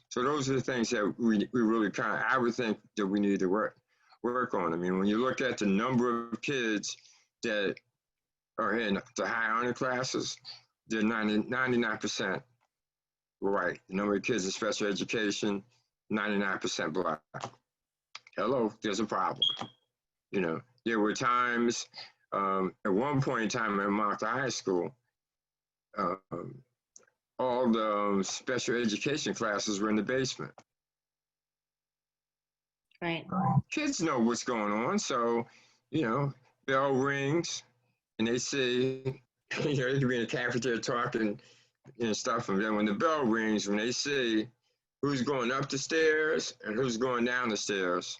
So those are the things that we really I would think that we need to work on. I mean, when you look at the number of kids that are in the high honor classes, they're 99% white. The number of kids in special education, 99% black. Hello, there's a problem. There were times, at one point in time at Montclair High School, all the special education classes were in the basement. Right. Kids know what's going on, so, bell rings, and they see, they could be in the cafeteria talking and stuff, and then when the bell rings, when they see who's going up the stairs and who's going down the stairs,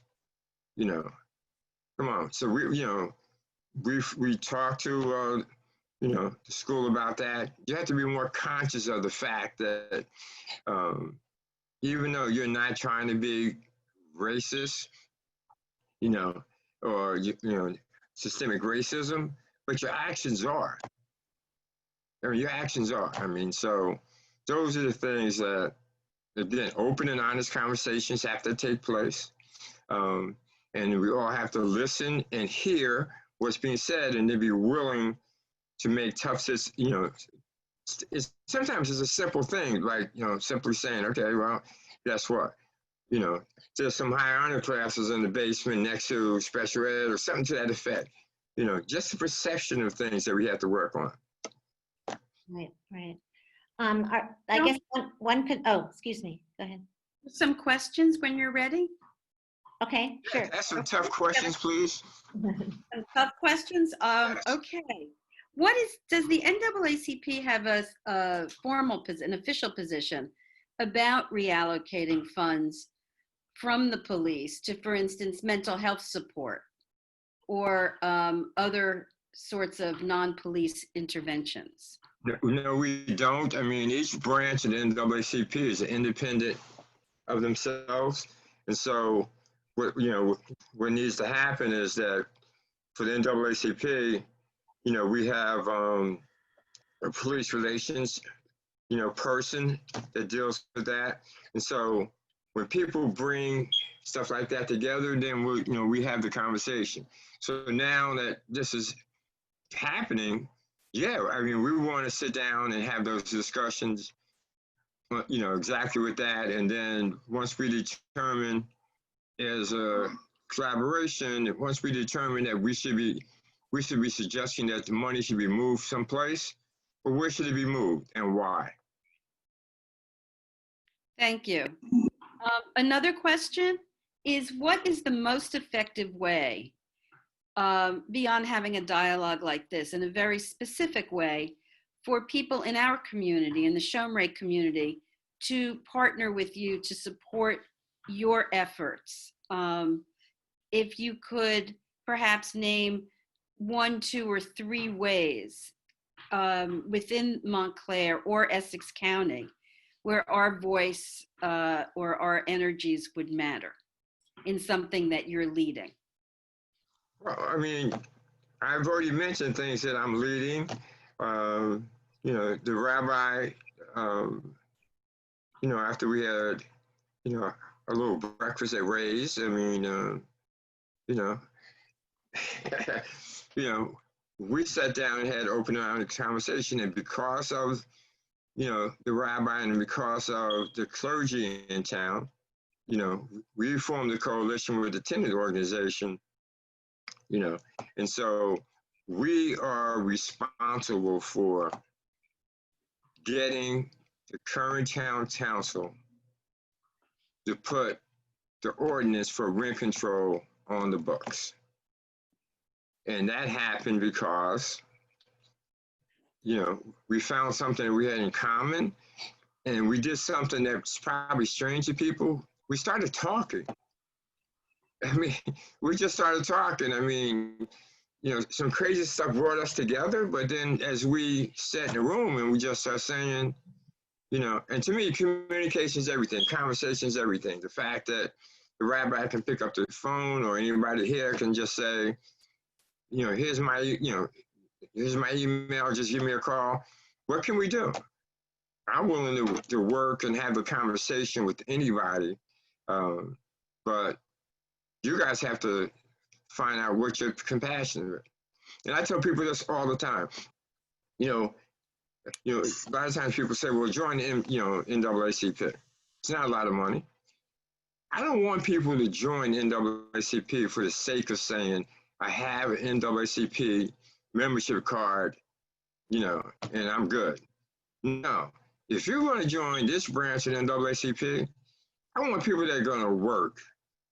come on. So we talked to the school about that. You have to be more conscious of the fact that even though you're not trying to be racist, or systemic racism, but your actions are. I mean, your actions are. I mean, so those are the things that, again, open and honest conversations have to take place. And we all have to listen and hear what's being said, and to be willing to make tough decisions. You know, sometimes it's a simple thing, like, you know, simply saying, okay, well, guess what? You know, there's some high honor classes in the basement next to special ed or something to that effect. You know, just the perception of things that we have to work on. Right, right. I guess one could, oh, excuse me, go ahead. Some questions when you're ready. Okay, sure. Ask some tough questions, please. Some tough questions. Okay. Does the NAACP have a formal, an official position about reallocating funds from the police to, for instance, mental health support or other sorts of non-police interventions? No, we don't. I mean, each branch of the NAACP is independent of themselves. And so what needs to happen is that for the NAACP, you know, we have a police relations, you know, person that deals with that. And so when people bring stuff like that together, then we have the conversation. So now that this is happening, yeah, I mean, we want to sit down and have those discussions, you know, exactly with that. And then once we determine as a collaboration, once we determine that we should be suggesting that the money should be moved someplace, but where should it be moved and why? Thank you. Another question is, what is the most effective way, beyond having a dialogue like this, in a very specific way, for people in our community, in the Shomrei community, to partner with you to support your efforts? If you could perhaps name 1, 2, or 3 ways within Montclair or Essex County where our voice or our energies would matter in something that you're leading. Well, I mean, I've already mentioned things that I'm leading. You know, the rabbi, you know, after we had, you know, a little breakfast at Ray's, I mean, you know, you know, we sat down and had open and honest conversation, and because of, you know, the rabbi and because of the clergy in town, you know, we formed a coalition with the tenant organization, you know, and so we are responsible for getting the current town council to put the ordinance for rent control on the books. And that happened because, you know, we found something that we had in common, and we did something that's probably strange to people. We started talking. I mean, we just started talking. I mean, you know, some crazy stuff brought us together, but then as we sat in the room and we just started saying, you know, and to me, communication is everything, conversation is everything. The fact that the rabbi can pick up the phone or anybody here can just say, you know, here's my email, just give me a call. What can we do? I'm willing to work and have a conversation with anybody, but you guys have to find out what you're compassionate with. And I tell people this all the time. You know, a lot of times people say, well, join the NAACP. It's not a lot of money. I don't want people to join NAACP for the sake of saying, I have an NAACP membership card, you know, and I'm good. No, if you're going to join this branch of NAACP, I want people that are going to work,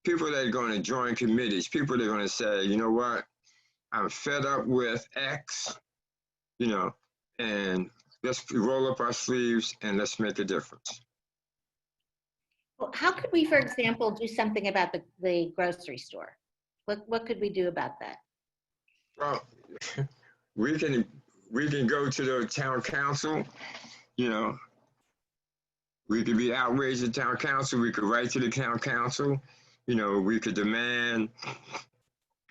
people that are going to join committees, people that are going to say, you know what, I'm fed up with X, you know, and let's roll up our sleeves and let's make a difference. Well, how could we, for example, do something about the grocery store? What could we do about that? Well, we can go to the town council, you know. We could be outraged at town council. We could write to the town council. You know, we could demand,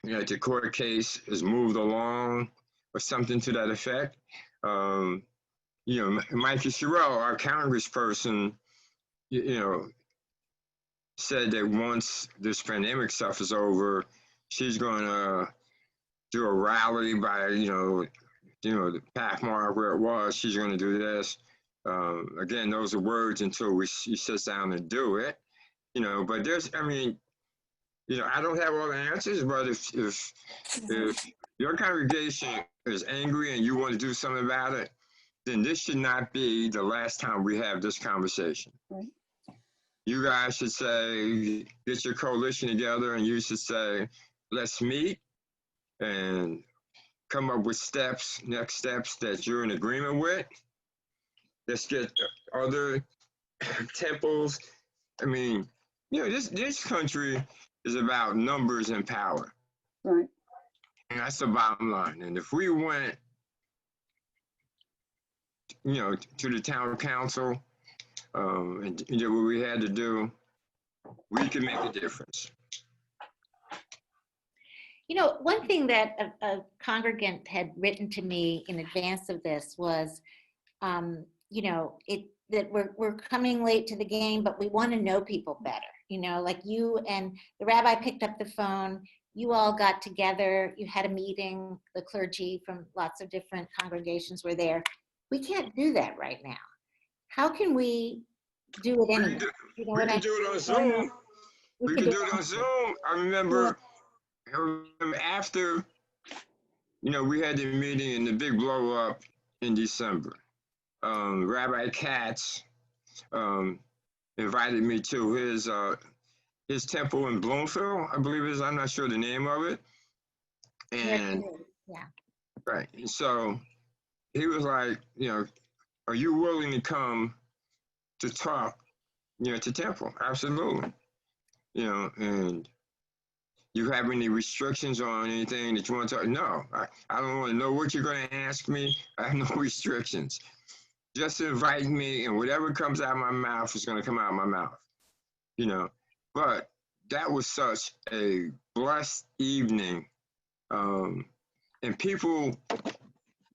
you know, the court case is moved along or something to that effect. Mikey Sherrill, our congressperson, said that once this pandemic stuff is over, she's going to do a rally by, the Pathmark where it was. She's going to do this. Again, those are words until she sits down and do it. But I don't have all the answers, but if your congregation is angry and you want to do something about it, then this should not be the last time we have this conversation. Right. You guys should say, get your coalition together, and you should say, let's meet and come up with next steps that you're in agreement with. Let's get other temples. This country is about numbers and power. Right. And that's the bottom line. And if we went, to the town council and did what we had to do, we can make a difference. One thing that a congregant had written to me in advance of this was, that we're coming late to the game, but we want to know people better. Like you and the rabbi picked up the phone, you all got together, you had a meeting, the clergy from lots of different congregations were there. We can't do that right now. How can we do it anyway? We can do it on Zoom. We can do it on Zoom. I remember after, we had the meeting and the big blow up in December. Rabbi Katz invited me to his temple in Bloomfield, I believe it is. I'm not sure the name of it. And yeah. Right. And so he was like, are you willing to come to talk, to temple? Absolutely. And you have any restrictions on anything that you want to talk? No, I don't want to know what you're going to ask me. I have no restrictions. Just invite me, and whatever comes out of my mouth is going to come out of my mouth, But that was such a blessed evening. And people,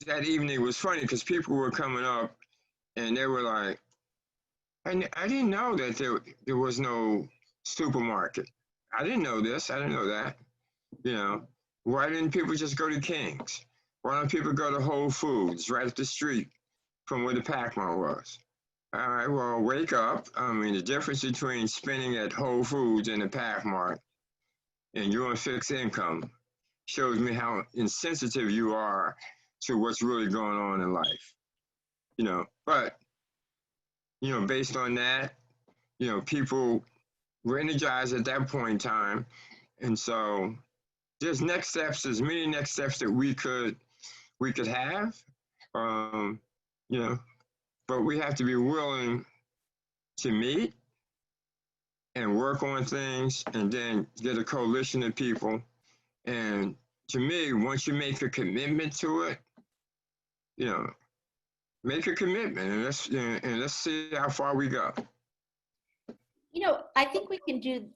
that evening was funny because people were coming up and they were like, I didn't know that there was no supermarket. I didn't know this. I didn't know that. Why didn't people just go to King's? Why don't people go to Whole Foods right up the street from where the Pac-Man was? All right, well, wake up. The difference between spending at Whole Foods and the Pathmark and you're on fixed income shows me how insensitive you are to what's really going on in life. But, based on that, people were energized at that point in time. And so there's next steps, there's many next steps that we could have, but we have to be willing to meet and work on things and then get a coalition of people. And to me, once you make a commitment to it, make a commitment and let's see how far we go. I think we can do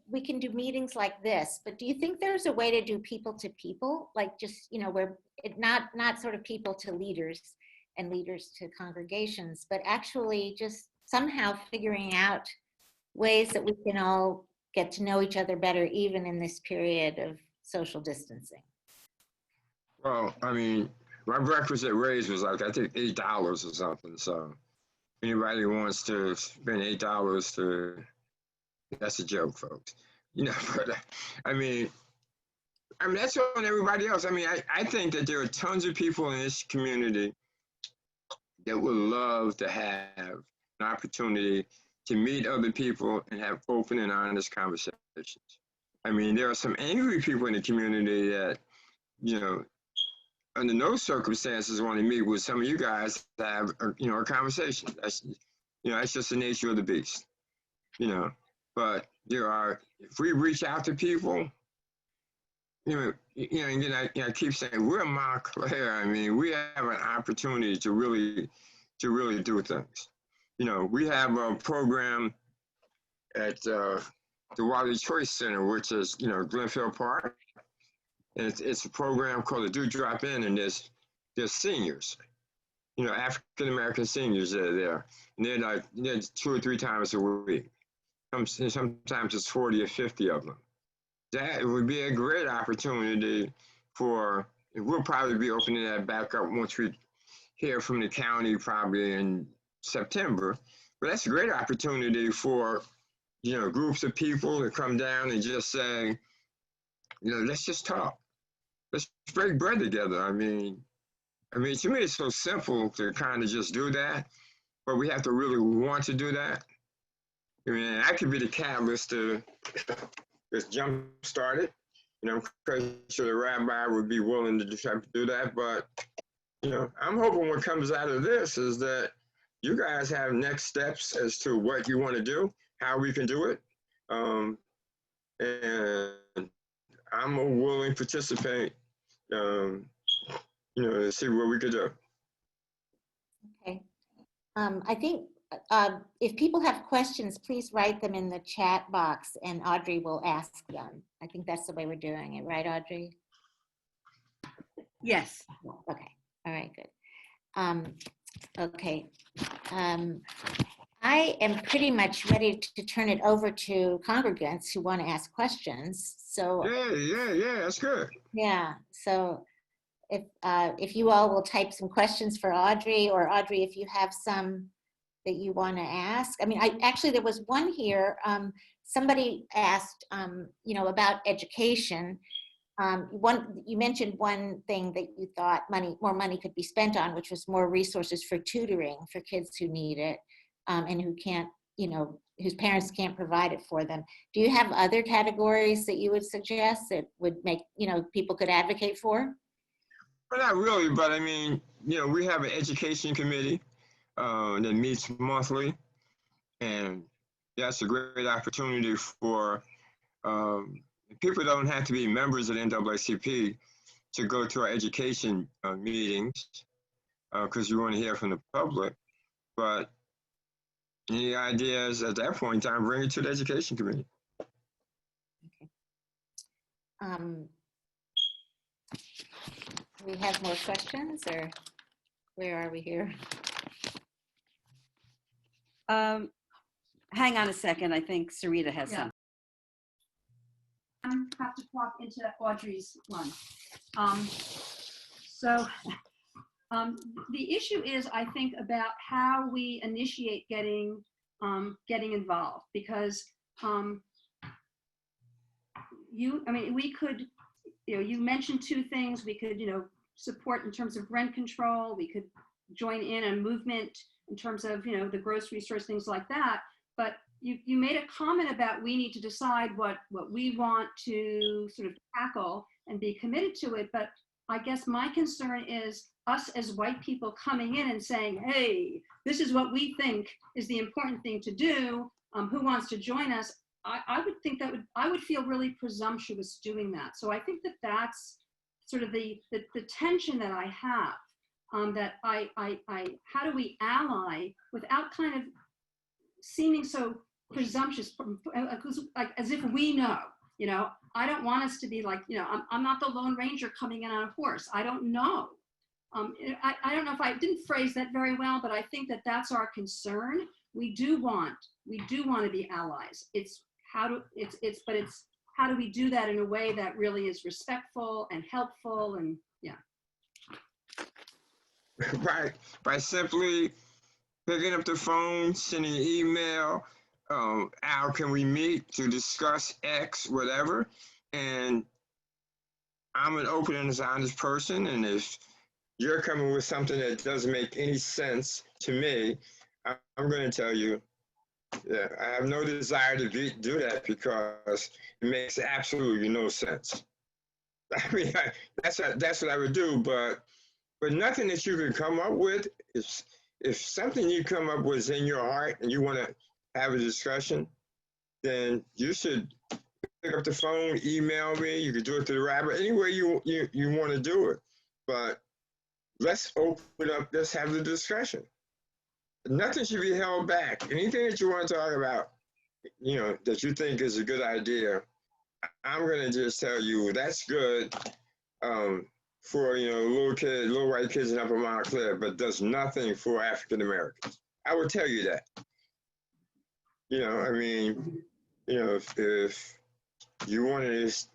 meetings like this, but do you think there's a way to do people to people, like just, where it not sort of people to leaders and leaders to congregations, but actually just somehow figuring out ways that we can all get to know each other better, even in this period of social distancing? Well, my breakfast at Ray's was like, I think $8 or something. So anybody who wants to spend $8 that's a joke, folks. But that's on everybody else. I think that there are tons of people in this community that would love to have an opportunity to meet other people and have open and honest conversations. There are some angry people in the community that, under no circumstances want to meet with some of you guys to have, a conversation. That's, that's just the nature of the beast, But if we reach out to people, and I keep saying we're Montclair. We have an opportunity to really do things. We have a program at the Wiley Choice Center, which is Glenfield Park, and it's a program called the Do Drop In, and there's seniors, African American seniors that are there. And they're like 2 or 3 times a week. Sometimes it's 40 or 50 of them. That would be a great opportunity we'll probably be opening that back up once we hear from the county probably in September. But that's a great opportunity for, groups of people to come down and just say, let's just talk. Let's break bread together. I mean, to me, it's so simple to kind of just do that, but we have to really want to do that. I mean, I could be the catalyst to just jump start it. I'm pretty sure the rabbi would be willing to try to do that, but, I'm hoping what comes out of this is that you guys have next steps as to what you want to do, how we can do it, and I'm a willing participant, to see what we could do. Okay. I think if people have questions, please write them in the chat box and Audrey will ask them. I think that's the way we're doing it, right, Audrey? Yes. Okay. All right, good. Okay. I am pretty much ready to turn it over to congregants who want to ask questions. So Yeah, that's good. yeah, so if you all will type some questions for Audrey, or Audrey, if you have some that you want to ask. I mean, actually there was one here. Somebody asked, about education. You mentioned one thing that you thought more money could be spent on, which was more resources for tutoring for kids who need it, and who can't, whose parents can't provide it for them. Do you have other categories that you would suggest that would make, people could advocate for? Well, not really, but I mean, we have an education committee that meets monthly, and that's a great opportunity for people don't have to be members of the NAACP to go to our education meetings because you want to hear from the public. But any ideas at that point in time, bring it to the education committee. Okay. Do we have more questions, or where are we here? Hang on a second. I think Sarita has some. I have to talk into Audrey's one. The issue is, I think, about how we initiate getting involved, because we could, you mentioned 2 things. We could, support in terms of rent control. We could join in a movement in terms of, the grocery stores, things like that. But you made a comment about we need to decide what we want to sort of tackle and be committed to it. But I guess my concern is us as white people coming in and saying, hey, this is what we think is the important thing to do. Who wants to join us? I would think I would feel really presumptuous doing that. So I think that's sort of the tension that I have, that how do we ally without kind of seeming so presumptuous, like as if we know, I don't want us to be like, I'm not the Lone Ranger coming in on a horse. I don't know. I don't know if I didn't phrase that very well, but I think that's our concern. We do want to be allies. It's how do we do that in a way that really is respectful and helpful, and yeah. Right, by simply picking up the phone, sending an email, how can we meet to discuss X, whatever. And I'm an open and honest person, and if you're coming with something that doesn't make any sense to me, I'm going to tell you, yeah, I have no desire to do that because it makes absolutely no sense. I mean, that's what I would do, but nothing that you can come up with, if something you come up with is in your heart and you want to have a discussion, then you should pick up the phone, email me. You could do it to the rabbi, any way you want to do it. But let's open up, let's have the discussion. Nothing should be held back. Anything that you want to talk about, that you think is a good idea, I'm going to just tell you that's good. for, little white kids in Upper Montclair, but does nothing for African Americans. I would tell you that. I mean, if you wanted this,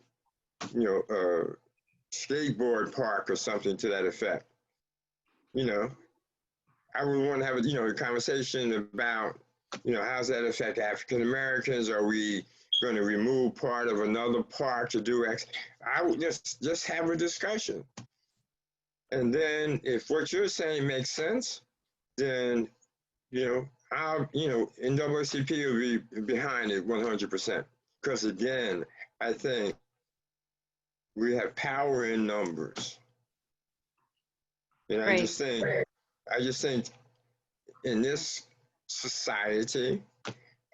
skateboard park or something to that effect, I would want to have a conversation about, how does that affect African Americans? Are we going to remove part of another park to do X? I would just have a discussion. And then if what you're saying makes sense, then, NAACP will be behind it 100%. Because again, I think we have power in numbers. And Right. I just think in this society,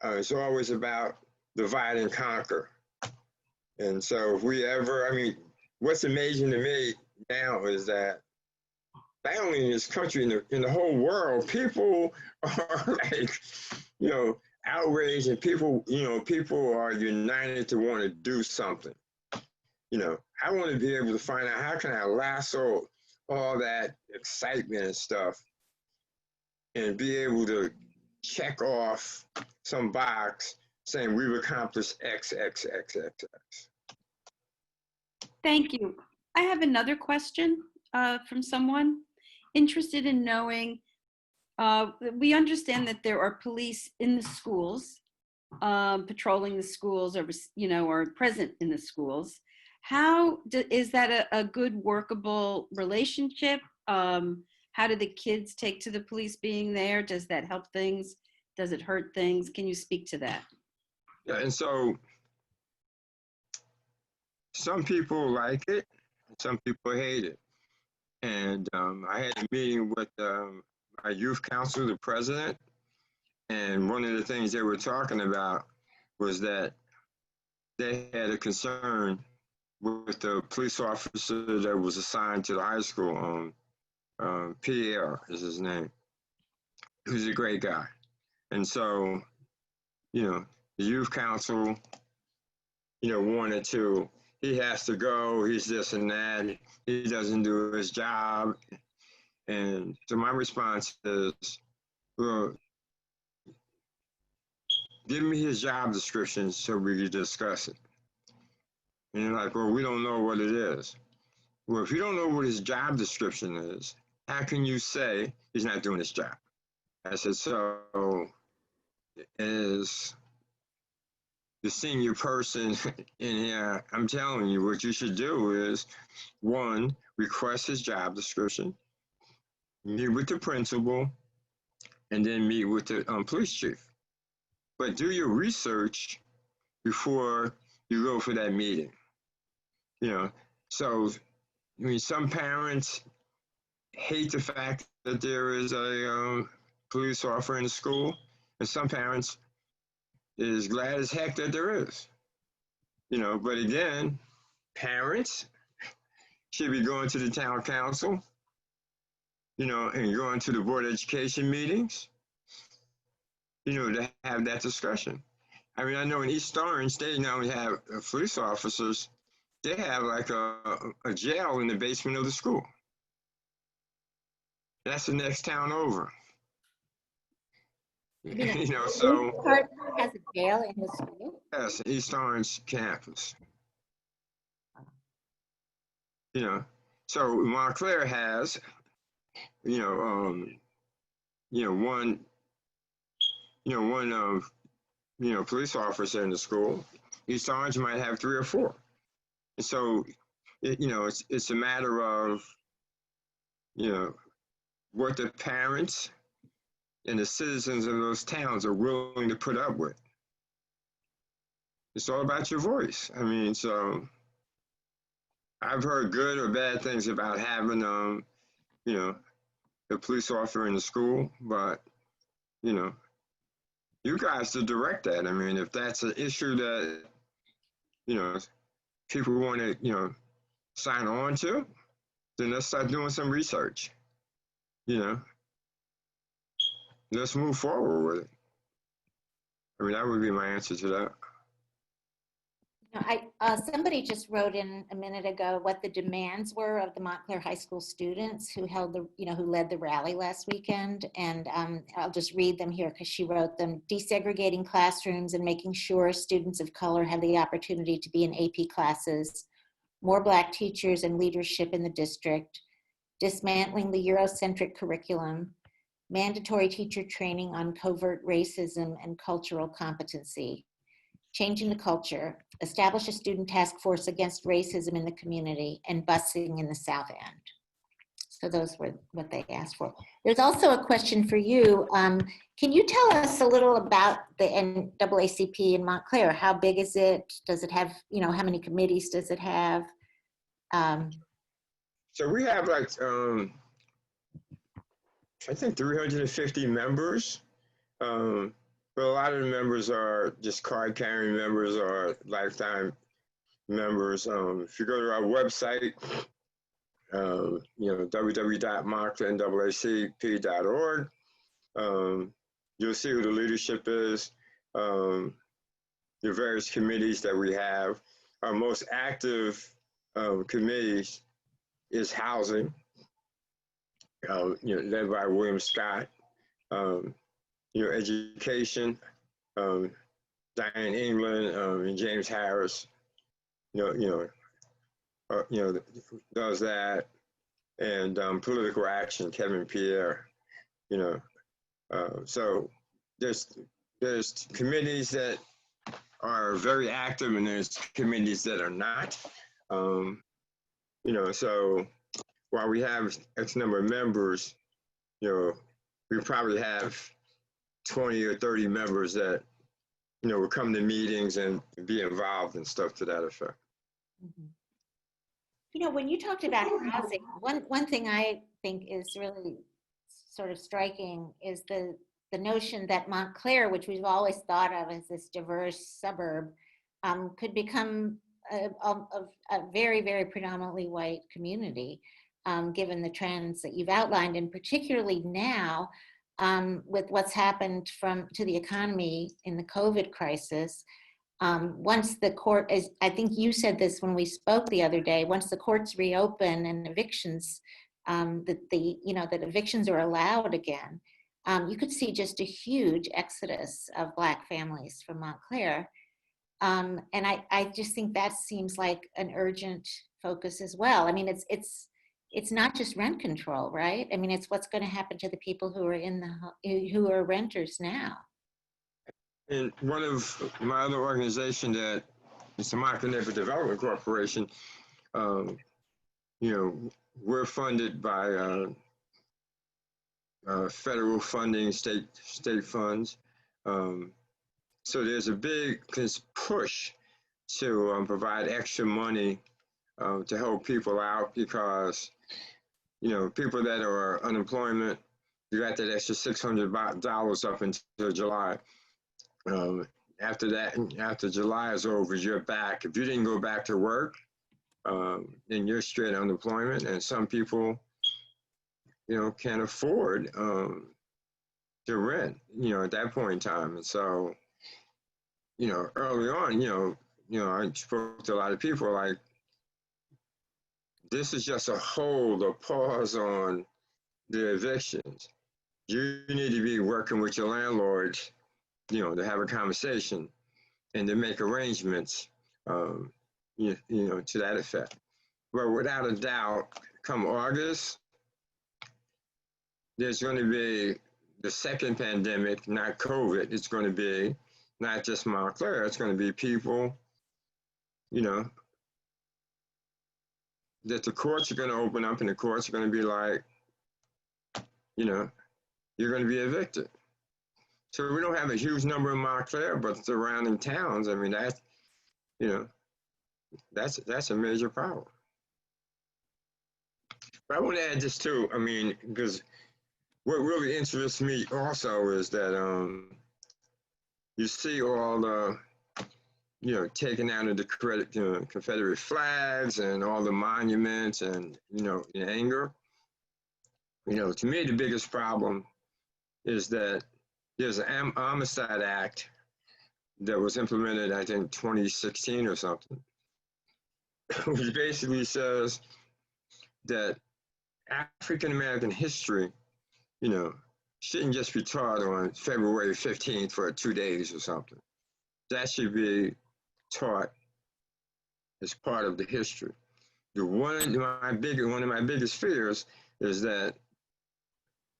it's always about divide and conquer. And so if we ever, what's amazing to me now is that not only in this country, in the whole world, people are like, outraged, and people are united to want to do something. I want to be able to find out how can I lasso all that excitement and stuff and be able to check off some box saying we've accomplished X, X, X, X, X. Thank you. I have another question from someone interested in knowing, we understand that there are police in the schools, patrolling the schools or present in the schools. Is that a good workable relationship? How do the kids take to the police being there? Does that help things? Does it hurt things? Can you speak to that? Yeah, and so some people like it, some people hate it. And I had a meeting with my youth council, the president, and one of the things they were talking about was that they had a concern with the police officer that was assigned to the high school. Pierre is his name, who's a great guy. And so, the youth council, wanted to, he has to go, he's this and that, he doesn't do his job. And so my response is, well, give me his job description so we can discuss it. And they're like, well, we don't know what it is. Well, if you don't know what his job description is, how can you say he's not doing his job? I said, so as the senior person in here, I'm telling you, what you should do is, one, request his job description, meet with the principal, and then meet with the police chief. But do your research before you go for that meeting. So, some parents hate the fact that there is a police officer in the school, and some parents is glad as heck that there is. But again, parents should be going to the town council, and going to the board of education meetings, to have that discussion. I know in East Orange, they not only have police officers, they have like a jail in the basement of the school. That's the next town over. So. Part has a jail in the school? Yes, East Orange campus. So Montclair has, one police officer in the school. East Orange might have 3 or 4. And so, it's a matter of, what the parents and the citizens of those towns are willing to put up with. It's all about your voice. So I've heard good or bad things about having, the police officer in the school, but, you guys to direct that. If that's an issue that, people want to, sign on to, then let's start doing some research. Let's move forward with it. That would be my answer to that. Somebody just wrote in a minute ago what the demands were of the Montclair High School students who held the, who led the rally last weekend. And I'll just read them here because she wrote them. Desegregating classrooms and making sure students of color have the opportunity to be in AP classes. More Black teachers and leadership in the district. Dismantling the Eurocentric curriculum. Mandatory teacher training on covert racism and cultural competency. Changing the culture, establish a student task force against racism in the community, and busing in the South End. So those were what they asked for. There's also a question for you. Can you tell us a little about the NAACP in Montclair? How big is it? Does it have, how many committees does it have? So we have like, I think 350 members. But a lot of the members are just card-carrying members or lifetime members. If you go to our website, www.montclairnaacp.org, you'll see who the leadership is, the various committees that we have. Our most active committees is housing, led by William Scott. Education, Diane England and James Harris, does that, and political action, Kevin Pierre, so there's committees that are very active and there's committees that are not, so while we have X number of members, we probably have 20 or 30 members that, will come to meetings and be involved and stuff to that effect. Mm-hmm. When you talked about housing, one thing I think is really sort of striking is the notion that Montclair, which we've always thought of as this diverse suburb, could become a very, very predominantly white community, given the trends that you've outlined, and particularly now, with what's happened to the economy in the COVID crisis. Once the court, as I think you said this when we spoke the other day, once the courts reopen and evictions, that evictions are allowed again, you could see just a huge exodus of Black families from Montclair. And I just think that seems like an urgent focus as well. I mean, it's not just rent control, right? I mean, it's what's going to happen to the people who are who are renters now. And one of my other organization that is the Montclair Neighborhood Development Corporation, we're funded by federal funding, state funds. So there's a big push to provide extra money to help people out because, people that are unemployment, you got that extra $600 up until July. After that, after July is over, you're back. If you didn't go back to work, then you're straight unemployment. And some people, can't afford to rent, at that point in time. And so, early on, I spoke to a lot of people like, this is just a pause on the evictions. You need to be working with your landlords, to have a conversation and to make arrangements, to that effect. But without a doubt, come August, there's going to be the second pandemic, not COVID. It's going to be not just Montclair, it's going to be people, that the courts are going to open up and the courts are going to be like, you're going to be evicted. So we don't have a huge number in Montclair, but surrounding towns, I mean, that's a major problem. But I want to add this too, because what really interests me also is that you see all the, taking out of the Confederate flags and all the monuments and, in anger. To me, the biggest problem is that there's an Homicide Act that was implemented, I think, 2016 or something, which basically says that African American history, you know, shouldn't just be taught on February 15th for 2 days or something. That should be taught as part of the history. One of my biggest fears is that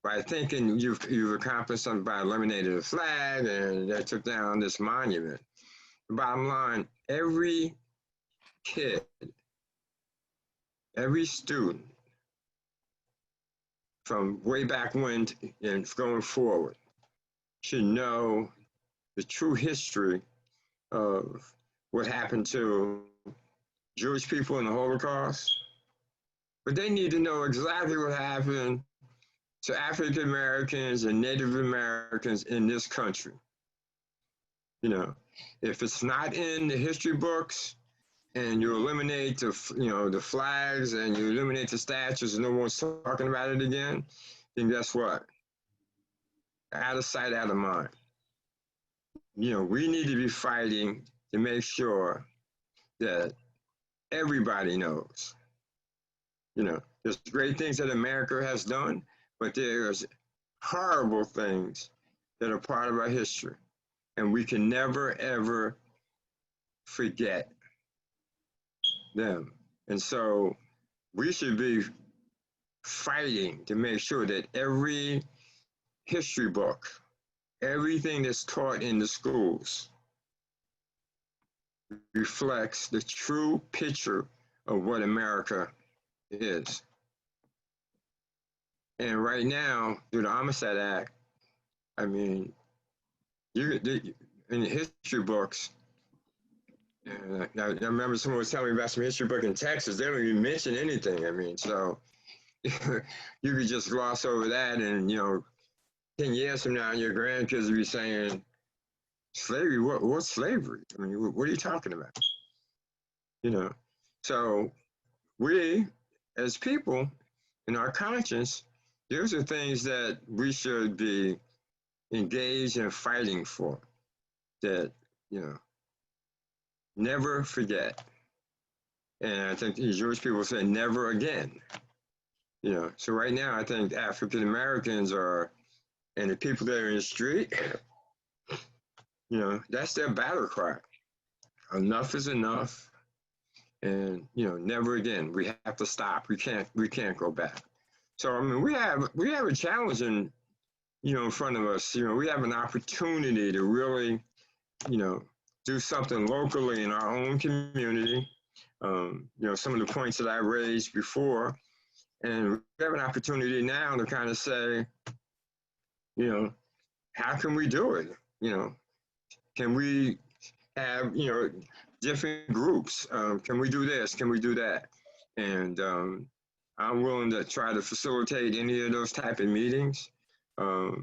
by thinking you've accomplished something by eliminating the flag and they took down this monument. The bottom line, every kid, every student, from way back when and going forward, should know the true history of what happened to Jewish people in the Holocaust. But they need to know exactly what happened to African Americans and Native Americans in this country. You know, if it's not in the history books and you eliminate the flags and you eliminate the statues and no one's talking about it again, then guess what? Out of sight, out of mind. You know, we need to be fighting to make sure that everybody knows. You know, there's great things that America has done, but there's horrible things that are part of our history. And we can never, ever forget them. And so we should be fighting to make sure that every history book, everything that's taught in the schools reflects the true picture of what America is. And right now, through the Homicide Act, I mean, in the history books, I remember someone was telling me about some history book in Texas. They don't even mention anything. I mean, so you could just gloss over that, and 10 years from now, your grandkids will be saying, "Slavery? What's slavery? I mean, what are you talking about?" You know. So we, as people, in our conscience, those are things that we should be engaged in fighting for. That never forget. And I think the Jewish people say never again. So right now I think African Americans and the people that are in the street, that's their battle cry. Enough is enough. And never again. We have to stop. We can't go back. So I mean we have a challenge in front of us. We have an opportunity to really, do something locally in our own community. Some of the points that I raised before, and we have an opportunity now to kind of say, how can we do it? Can we have, different groups? Can we do this? Can we do that? And I'm willing to try to facilitate any of those type of meetings, but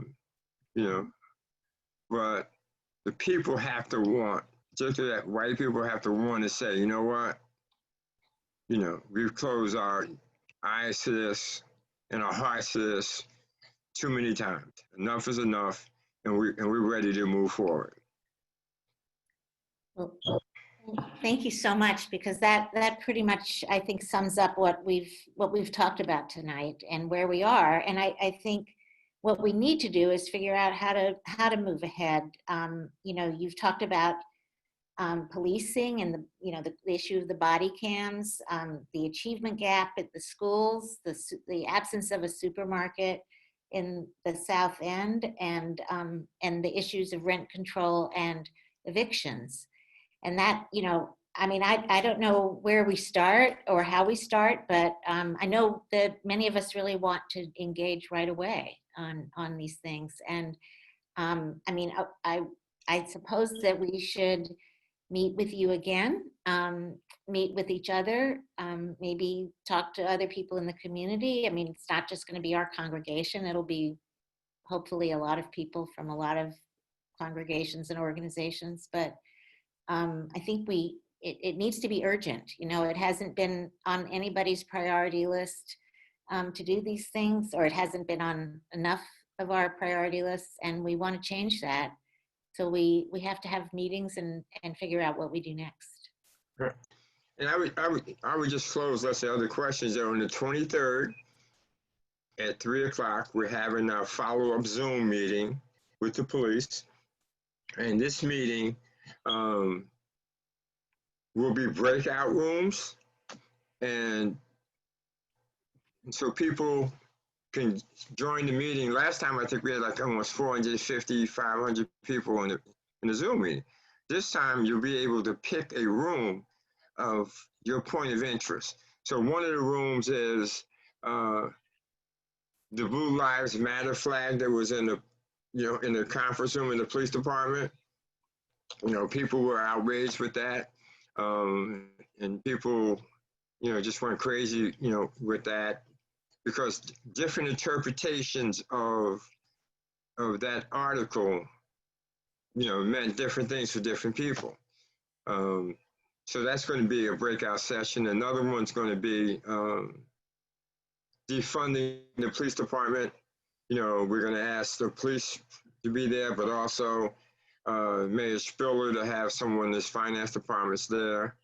the people have to want, just that white people have to want to say, you know what? We've closed our eyes to this and our hearts to this too many times. Enough is enough, and we're ready to move forward. Well, thank you so much, because that pretty much, I think, sums up what we've talked about tonight and where we are. And I think what we need to do is figure out how to move ahead. You've talked about policing and the issue of the body cams, the achievement gap at the schools, the absence of a supermarket in the South End, and the issues of rent control and evictions. And that, I don't know where we start or how we start, but I know that many of us really want to engage right away on these things. And I suppose that we should meet with you again, meet with each other, maybe talk to other people in the community. I mean, it's not just going to be our congregation. It'll be hopefully a lot of people from a lot of congregations and organizations. But I think it needs to be urgent. It hasn't been on anybody's priority list to do these things, or it hasn't been on enough of our priority lists, and we want to change that. So we have to have meetings and figure out what we do next. And I would just close, let's say other questions there on the 23rd at 3 o'clock. We're having a follow-up Zoom meeting with the police. And this meeting will be breakout rooms. And so people can join the meeting. Last time, I think we had like almost 450, 500 people in the Zoom meeting. This time, you'll be able to pick a room of your point of interest. So one of the rooms is the Blue Lives Matter flag that was in the conference room in the police department. People were outraged with that, and people, just went crazy, with that, because different interpretations of that article, meant different things for different people. So that's going to be a breakout session. Another one's going to be defunding the police department. We're going to ask the police to be there, but also Mayor Spiller to have someone in his finance department's there.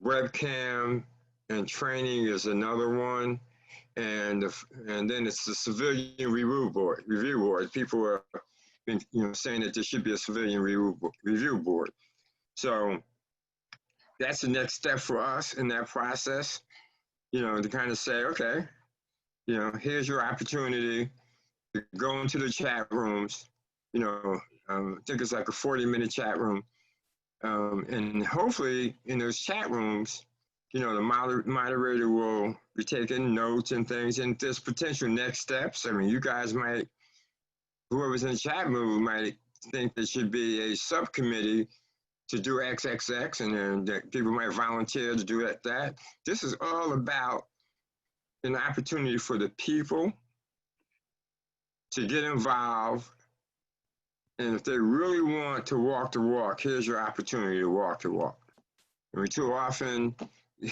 Webcam and training is another one. And then it's the civilian review board. People are saying that there should be a civilian review board. So that's the next step for us in that process, to kind of say, okay, here's your opportunity to go into the chat rooms. I think it's like a 40-minute chat room. And hopefully in those chat rooms, the moderator will be taking notes and things, and there's potential next steps. I mean, you guys might, whoever's in the chat room might think there should be a subcommittee to do XXX, and then people might volunteer to do that. This is all about an opportunity for the people to get involved. And if they really want to walk the walk, here's your opportunity to walk the walk. I mean, too often,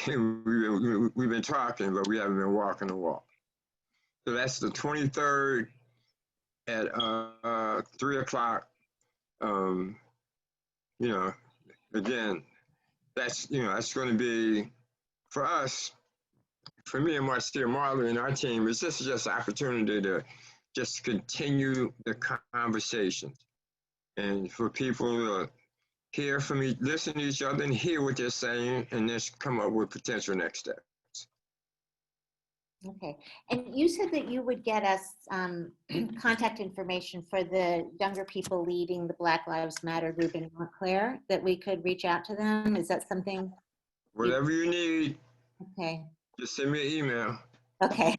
we've been talking, but we haven't been walking the walk. So that's the 23rd at 3 o'clock. Again, that's going to be, for us, for me and Marcia Marley and our team, this is just an opportunity to just continue the conversation. And for people to hear from each, listen to each other and hear what they're saying, and just come up with potential next steps. Okay, and you said that you would get us contact information for the younger people leading the Black Lives Matter group in Montclair, that we could reach out to them. Is that something? Whatever you need. Okay. Just send me an email. Okay.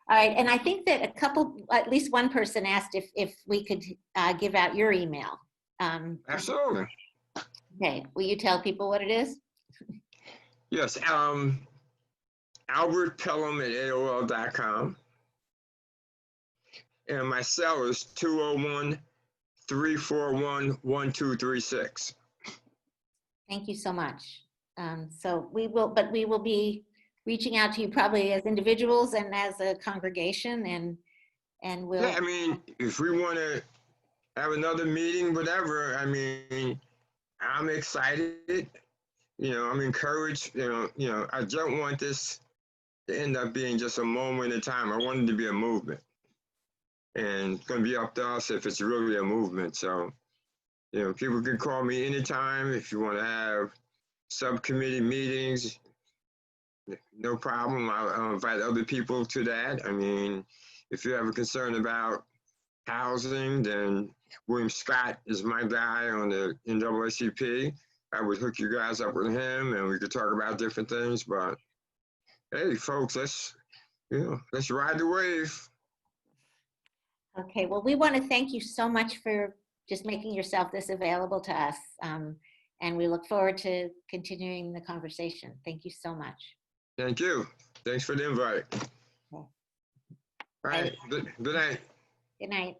All right, and I think that at least one person asked if we could give out your email. Absolutely. Okay, will you tell people what it is? Yes, Albert Pelham at AOL.com. And my cell is 201-341-1236. Thank you so much. So we will be reaching out to you probably as individuals and as a congregation, and we'll. Yeah, I mean, if we want to have another meeting, whatever, I mean, I'm excited. I'm encouraged. I don't want this to end up being just a moment in time. I want it to be a movement. And it's going to be up to us if it's really a movement. So, people can call me anytime if you want to have subcommittee meetings. No problem. I'll invite other people to that. I mean, if you have a concern about housing, then William Scott is my guy on the NAACP. I would hook you guys up with him, and we could talk about different things. But hey, folks, let's ride the wave. Okay, well, we want to thank you so much for just making yourself this available to us, and we look forward to continuing the conversation. Thank you so much. Thank you. Thanks for the invite. Okay. All right. Good night. Good night.